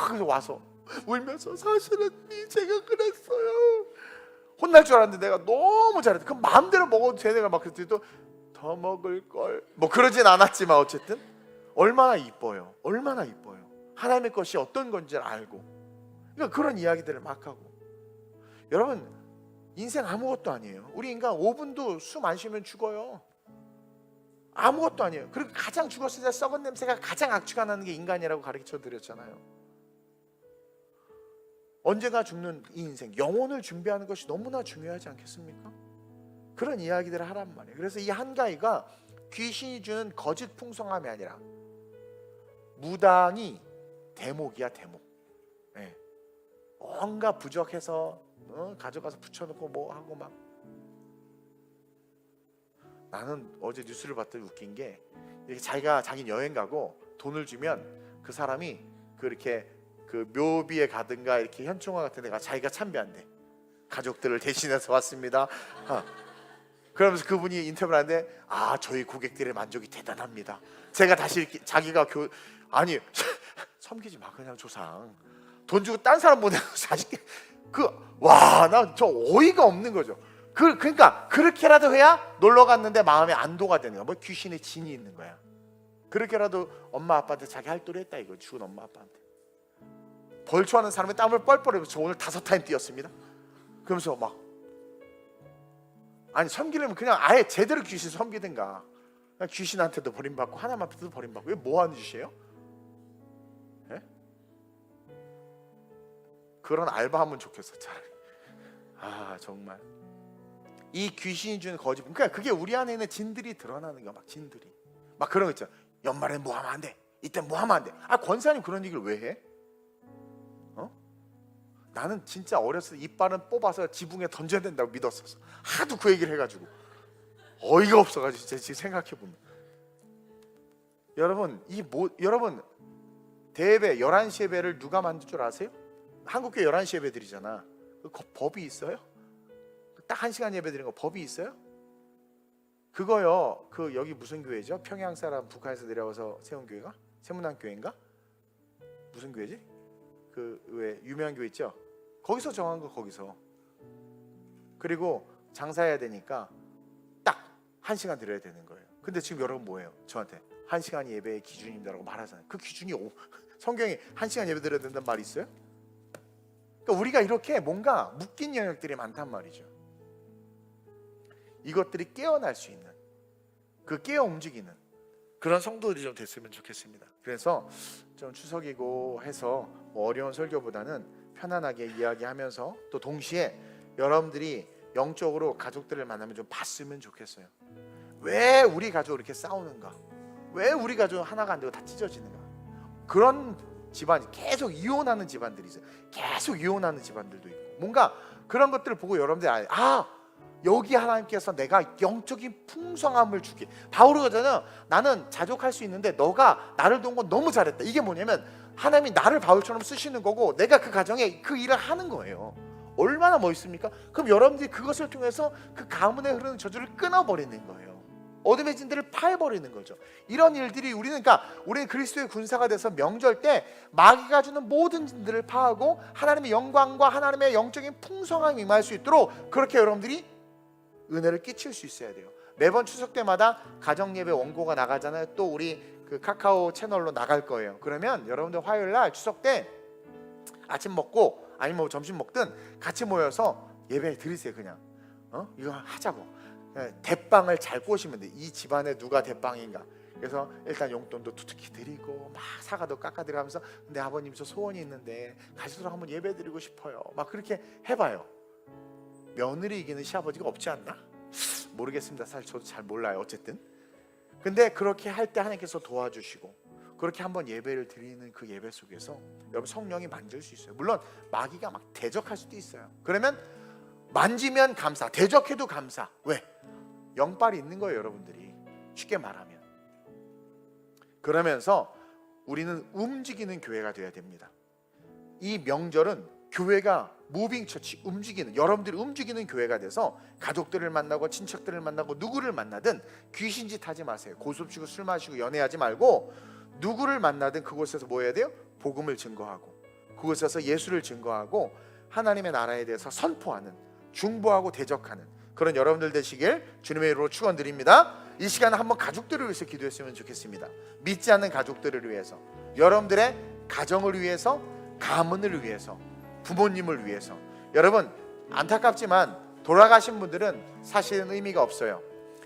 그래서 와서 울면서 사실은 제가 그랬어요. 혼날 줄 알았는데 내가 너무 잘했다. 그럼 마음대로 먹어도 되는 막 그랬더니 또 더 먹을 걸 뭐 그러진 않았지만 어쨌든 얼마나 이뻐요. 얼마나 이뻐요. 하나님의 것이 어떤 건지 알고. 그러니까 그런 이야기들을 막 하고. 여러분 인생 아무것도 아니에요. 우리 인간 5분도 숨 안 쉬면 죽어요. 아무것도 아니에요. 그리고 가장 죽었을 때 썩은 냄새가 가장 악취가 나는 게 인간이라고 가르쳐 드렸잖아요. 언제가 죽는 이 인생, 영혼을 준비하는 것이 너무나 중요하지 않겠습니까? 그런 이야기들을 하란 말이에요. 그래서 이 한가위가 귀신이 주는 거짓 풍성함이 아니라 무당이 대목이야 대목. 네. 뭔가 부족해서 가져가서 붙여놓고 뭐 하고 막. 나는 어제 뉴스를 봤더니 웃긴 게 이렇게 자기 여행 가고 돈을 주면 그 사람이 그렇게 그 묘비에 가든가 이렇게 현충원 같은 데가 자기가 참배한대. 가족들을 대신해서 왔습니다. 그러면서 그분이 인터뷰를 하는데 저희 고객들의 만족이 대단합니다. 제가 다시 이렇게 자기가 아니 섬기지 마 그냥 조상 돈 주고 딴 사람 보내고 자식 나 저 어이가 없는 거죠. 그러니까 그렇게라도 해야 놀러 갔는데 마음에 안도가 되는 거야. 뭐 귀신의 진이 있는 거야. 그렇게라도 엄마 아빠한테 자기 할 도리 했다 이거. 죽은 엄마 아빠한테 벌초하는 사람이 땀을 뻘뻘 흘리면서 저 오늘 5타임 뛰었습니다. 그러면서 막 아니 섬기려면 그냥 아예 제대로 귀신 섬기든가. 그냥 귀신한테도 버림받고 하나님한테도 버림받고. 이게 뭐 하는 짓이에요? 예? 그런 알바하면 좋겠어 차라리. 정말 이 귀신이 주는 거짓. 그러니까 그게 우리 안에 있는 진들이 드러나는 거야. 막 진들이 막 그런 거 있잖아. 연말에 뭐 하면 안 돼. 이때 뭐 하면 안 돼. 권사님 그런 얘기를 왜 해? 나는 진짜 어렸을 때 이빨은 뽑아서 지붕에 던져야 된다고 믿었었어. 하도 그 얘기를 해가지고 어이가 없어가지고 진짜 지금 생각해보면 여러분 대예배 11시 예배를 누가 만들 줄 아세요? 한국교회 11시 예배 드리잖아. 법이 있어요? 딱 1시간 예배 드리는 거 법이 있어요? 그거요. 여기 무슨 교회죠? 평양 사람 북한에서 내려와서 세운 교회가? 세문안 교회인가? 무슨 교회지? 왜 유명한 교회 있죠? 거기서 정한 거 거기서. 그리고 장사해야 되니까 딱 1시간 드려야 되는 거예요. 근데 지금 여러분 뭐예요? 저한테 1시간이 예배의 기준입니다라고 말하잖아요. 그 기준이 성경에 1시간 예배 드려야 된다는 말이 있어요? 그러니까 우리가 이렇게 뭔가 묶인 영역들이 많단 말이죠. 이것들이 깨어날 수 있는 깨어 움직이는 그런 성도들이 좀 됐으면 좋겠습니다. 그래서 좀 추석이고 해서 어려운 설교보다는 편안하게 이야기하면서 또 동시에 여러분들이 영적으로 가족들을 만나면 좀 봤으면 좋겠어요. 왜 우리 가족 이렇게 싸우는가? 왜 우리 가족 하나가 안 되고 다 찢어지는가? 그런 집안이 계속 이혼하는 집안들이 있어요. 계속 이혼하는 집안들도 있고 뭔가 그런 것들을 보고 여러분들이 여기 하나님께서 내가 영적인 풍성함을 주기. 바울이 그러잖아요. 나는 자족할 수 있는데 너가 나를 도운 건 너무 잘했다. 이게 뭐냐면 하나님이 나를 바울처럼 쓰시는 거고 내가 그 가정에 그 일을 하는 거예요. 얼마나 멋있습니까? 그럼 여러분들이 그것을 통해서 그 가문에 흐르는 저주를 끊어버리는 거예요. 어둠의 진들을 파해버리는 거죠. 이런 일들이 우리는 그리스도의 군사가 돼서 명절 때 마귀가 주는 모든 진들을 파하고 하나님의 영광과 하나님의 영적인 풍성함이 임할 수 있도록 그렇게 여러분들이 은혜를 끼칠 수 있어야 돼요. 매번 추석 때마다 가정예배 원고가 나가잖아요. 또 우리 그 카카오 채널로 나갈 거예요. 그러면 여러분들 화요일 날 추석 때 아침 먹고 아니면 뭐 점심 먹든 같이 모여서 예배 드리세요. 그냥 이거 하자고. 대빵을 잘 꼬시면 돼. 이 집안에 누가 대빵인가. 그래서 일단 용돈도 두둑히 드리고 막 사과도 깎아드리고 하면서 근데 아버님 저 소원이 있는데 가시도록 한번 예배 드리고 싶어요. 막 그렇게 해봐요. 며느리 이기는 시아버지가 없지 않나? 모르겠습니다. 사실 저도 잘 몰라요. 어쨌든 근데 그렇게 할 때 하나님께서 도와주시고 그렇게 한번 예배를 드리는 그 예배 속에서 여러분 성령이 만질 수 있어요. 물론 마귀가 막 대적할 수도 있어요. 그러면 만지면 감사, 대적해도 감사. 왜? 영빨이 있는 거예요. 여러분들이 쉽게 말하면. 그러면서 우리는 움직이는 교회가 되어야 됩니다. 이 명절은 교회가 무빙 처치, 움직이는, 여러분들이 움직이는 교회가 돼서 가족들을 만나고 친척들을 만나고 누구를 만나든 귀신짓 하지 마세요. 고수피고 술 마시고 연애하지 말고 누구를 만나든 그곳에서 뭐 해야 돼요? 복음을 증거하고 그곳에서 예수를 증거하고 하나님의 나라에 대해서 선포하는, 중보하고 대적하는 그런 여러분들 되시길 주님의 이름으로 축원드립니다. 이 시간에 한번 가족들을 위해서 기도했으면 좋겠습니다. 믿지 않는 가족들을 위해서, 여러분들의 가정을 위해서, 가문을 위해서, 부모님을 위해서. 여러분 안타깝지만 돌아가신 분들은 사실은 의미가 없어요.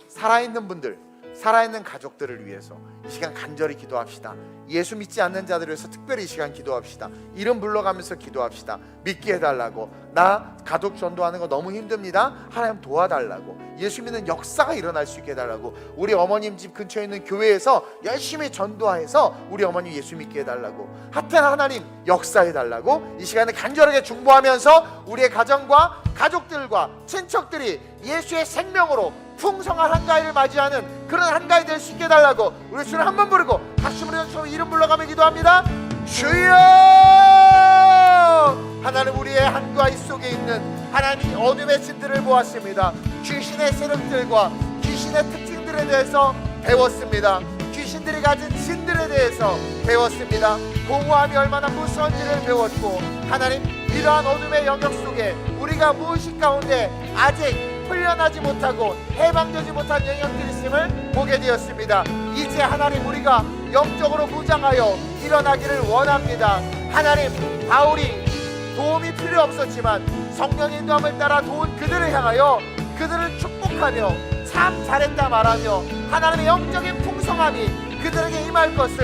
살아있는 분들, 살아있는 가족들을 위해서 이 시간 간절히 기도합시다. 예수 믿지 않는 자들을 위해서 특별히 이 시간 기도합시다. 이름 불러가면서 기도합시다. 믿게 해달라고. 나 가족 전도하는 거 너무 힘듭니다. 하나님 도와달라고. 예수 믿는 역사가 일어날 수 있게 해달라고. 우리 어머님 집 근처에 있는 교회에서 열심히 전도해서 우리 어머님 예수 믿게 해달라고. 하여튼 하나님 역사해달라고 이 시간에 간절하게 중보하면서 우리의 가정과 가족들과 친척들이 예수의 생명으로 풍성한 한가위를 맞이하는 그런 한가위 될 수 있게 해달라고 우리 주를 한번 부르고 가슴으로 이름 불러가며 기도합니다. 주여! 하나님 우리의 한가위 속에 있는 하나님이 어둠의 진들을 보았습니다. 귀신의 세력들과 귀신의 특징들에 대해서 배웠습니다. 귀신들이 가진 진들에 대해서 배웠습니다. 공허함이 얼마나 무서운지를 배웠고 하나님 이러한 어둠의 영역 속에 우리가 무의식 가운데 아직 풀려나지 못하고 해방되지 못한 영역들이 있음을 보게 되었습니다. 이제 하나님 우리가 영적으로 무장하여 일어나기를 원합니다. 하나님 바울이 도움이 필요 없었지만 성령의 인도함을 따라 도운 그들을 향하여 그들을 축복하며 참 잘했다 말하며 하나님의 영적인 풍성함이 그들에게 임할 것을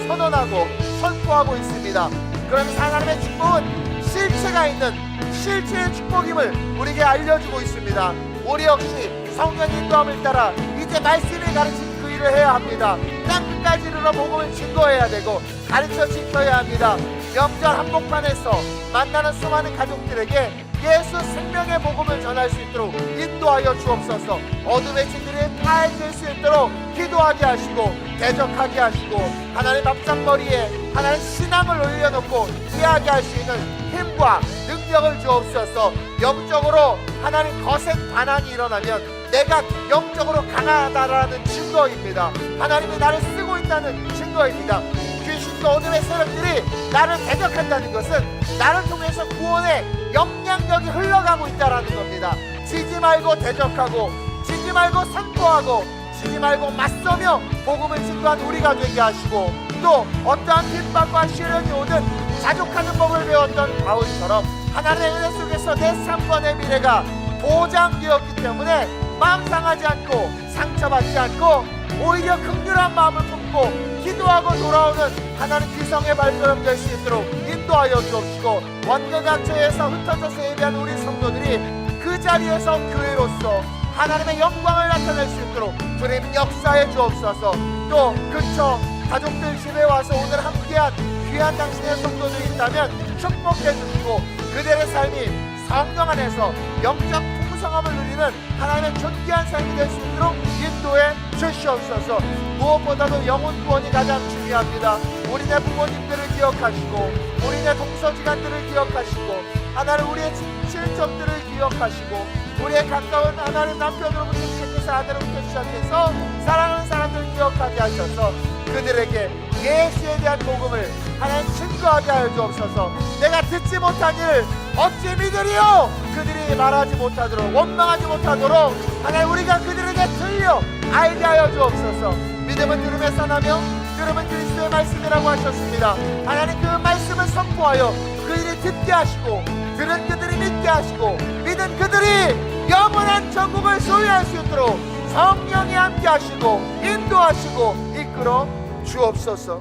선언하고 선포하고 있습니다. 그러면서 하나님의 축복은 실체가 있는 실체의 축복임을 우리에게 알려주고 있습니다. 우리 역시 성령 인도함을 따라 이제 말씀이 가르친 그 일을 해야 합니다. 땅끝까지 이르러 복음을 증거해야 되고 가르쳐 지켜야 합니다. 명절 한복판에서 만나는 수많은 가족들에게 예수 생명의 복음을 전할 수 있도록 인도하여 주옵소서. 어둠의 진들이 파해질 수 있도록 기도하게 하시고 대적하게 하시고 하나님 앞장머리에 하나님 신앙을 올려놓고 이해하게 할 수 있는 힘과 능력을 주옵소서. 영적으로 하나님 거센 반항이 일어나면 내가 영적으로 강하다라는 증거입니다. 하나님이 나를 쓰고 있다는 증거입니다. 귀신과 어둠의 세력들이 나를 대적한다는 것은 나를 통해서 구원의 영향력이 흘러가고 있다는 겁니다. 지지 말고 대적하고 지지 말고 선포하고 지지 말고 맞서며 복음을 증거한 우리가 되게 하시고 또 어떠한 핍박과 시련이 오든 자족하는 법을 배웠던 바울처럼 하나님의 은혜 속에서 내 삶과 내 미래가 보장되었기 때문에 마음 상하지 않고 상처받지 않고 오히려 긍휼한 마음을 품고 기도하고 돌아오는 하나님 기성의 발걸음 될 수 있도록 인도하여 주옵시고 원근각처에서 흩어져서 예배한 우리 성도들이 그 자리에서 교회로서 하나님의 영광을 나타낼 수 있도록 주님 역사해 주옵소서. 또 근처 가족들 집에 와서 오늘 함께한 귀한 당신의 성도들이 있다면 축복해 주시고 그들의 삶이 성령 안에서 영적 풍성함을 누리는 하나님의 존귀한 삶이 될 수 있도록 인도해 주시옵소서. 무엇보다도 영혼 구원이 가장 중요합니다. 우리네 부모님들을 기억하시고 우리네 동서지간들을 기억하시고 하나님 우리의 친척들을 기억하시고 우리의 가까운 하나님 남편으로부터 시작해서 아내로부터 시작해서 사랑하는 사람들을 기억하게 하셔서 그들에게 예수에 대한 복음을 하나님 증거하게 하여 주옵소서. 내가 듣지 못한 일 어찌 믿으리요? 그들이 말하지 못하도록 원망하지 못하도록 하나님 우리가 그들에게 들려 알게 하여 주옵소서. 믿음은 들음에서 나며 들음은 그리스도의 말씀이라고 하셨습니다. 하나님 그 말씀을 선포하여 그들이 듣게 하시고 들은 그들이 믿게 하시고 믿은 그들이 영원한 천국을 소유할 수 있도록 성령이 함께 하시고 인도하시고 이끌어 주옵소서.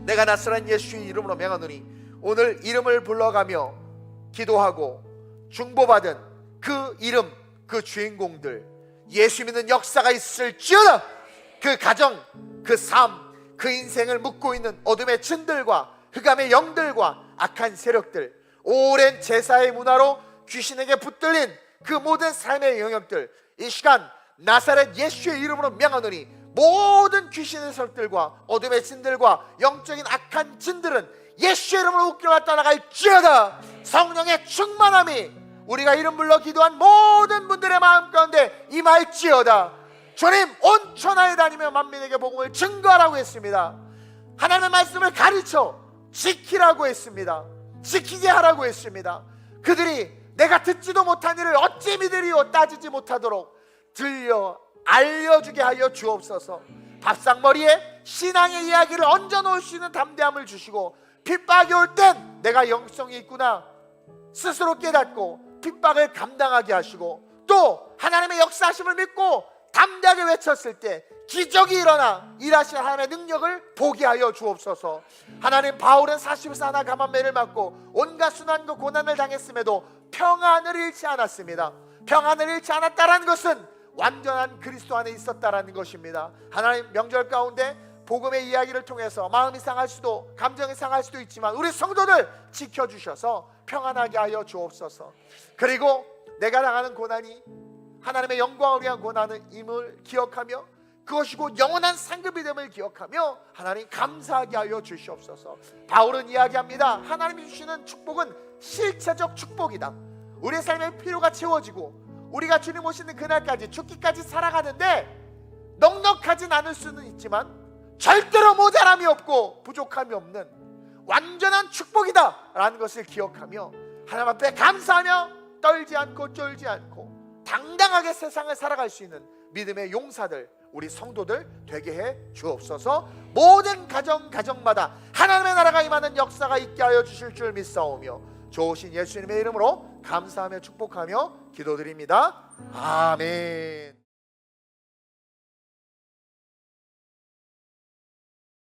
내가 나사렛 예수의 이름으로 명하노니 오늘 이름을 불러가며 기도하고 중보받은 그 이름 그 주인공들 예수 믿는 역사가 있을지어다. 그 가정 그 삶 그 인생을 묻고 있는 어둠의 진들과 흑암의 영들과 악한 세력들 오랜 제사의 문화로 귀신에게 붙들린 그 모든 삶의 영역들 이 시간 나사렛 예수의 이름으로 명하노니 모든 귀신의 세력들과 어둠의 진들과 영적인 악한 진들은 예수의 이름으로 웃겨가 떠나갈지어다. 성령의 충만함이 우리가 이름 불러 기도한 모든 분들의 마음 가운데 임할지어다. 주님 온 천하에 다니며 만민에게 복음을 증거하라고 했습니다. 하나님의 말씀을 가르쳐 지키라고 했습니다. 지키게 하라고 했습니다. 그들이 내가 듣지도 못한 일을 어찌 믿으리요 따지지 못하도록 들려 알려주게 하여 주옵소서. 밥상머리에 신앙의 이야기를 얹어놓을 수 있는 담대함을 주시고 핍박이 올 땐 내가 영성이 있구나 스스로 깨닫고 핍박을 감당하게 하시고 또 하나님의 역사하심을 믿고 담대하게 외쳤을 때 기적이 일어나 일하시는 하나님의 능력을 보게 하여 주옵소서. 하나님 바울은 40사나 가만매를 맞고 온갖 순환과 고난을 당했음에도 평안을 잃지 않았습니다. 평안을 잃지 않았다는 것은 완전한 그리스도 안에 있었다라는 것입니다. 하나님 명절 가운데 복음의 이야기를 통해서 마음이 상할 수도 감정이 상할 수도 있지만 우리 성도들 지켜주셔서 평안하게 하여 주옵소서. 그리고 내가 당하는 고난이 하나님의 영광을 위한 고난임을 기억하며 그것이 곧 영원한 상급이 됨을 기억하며 하나님 감사하게 하여 주시옵소서. 바울은 이야기합니다. 하나님이 주시는 축복은 실체적 축복이다. 우리의 삶의 필요가 채워지고 우리가 주님 오시는 그날까지 죽기까지 살아가는데 넉넉하진 않을 수는 있지만 절대로 모자람이 없고 부족함이 없는 완전한 축복이다 라는 것을 기억하며 하나님 앞에 감사하며 떨지 않고 쫄지 않고 당당하게 세상을 살아갈 수 있는 믿음의 용사들 우리 성도들 되게 해 주옵소서. 모든 가정마다 하나님의 나라가 임하는 역사가 있게 하여 주실 줄 믿사오며 좋으신 예수님의 이름으로 감사하며 축복하며 기도드립니다. 아멘.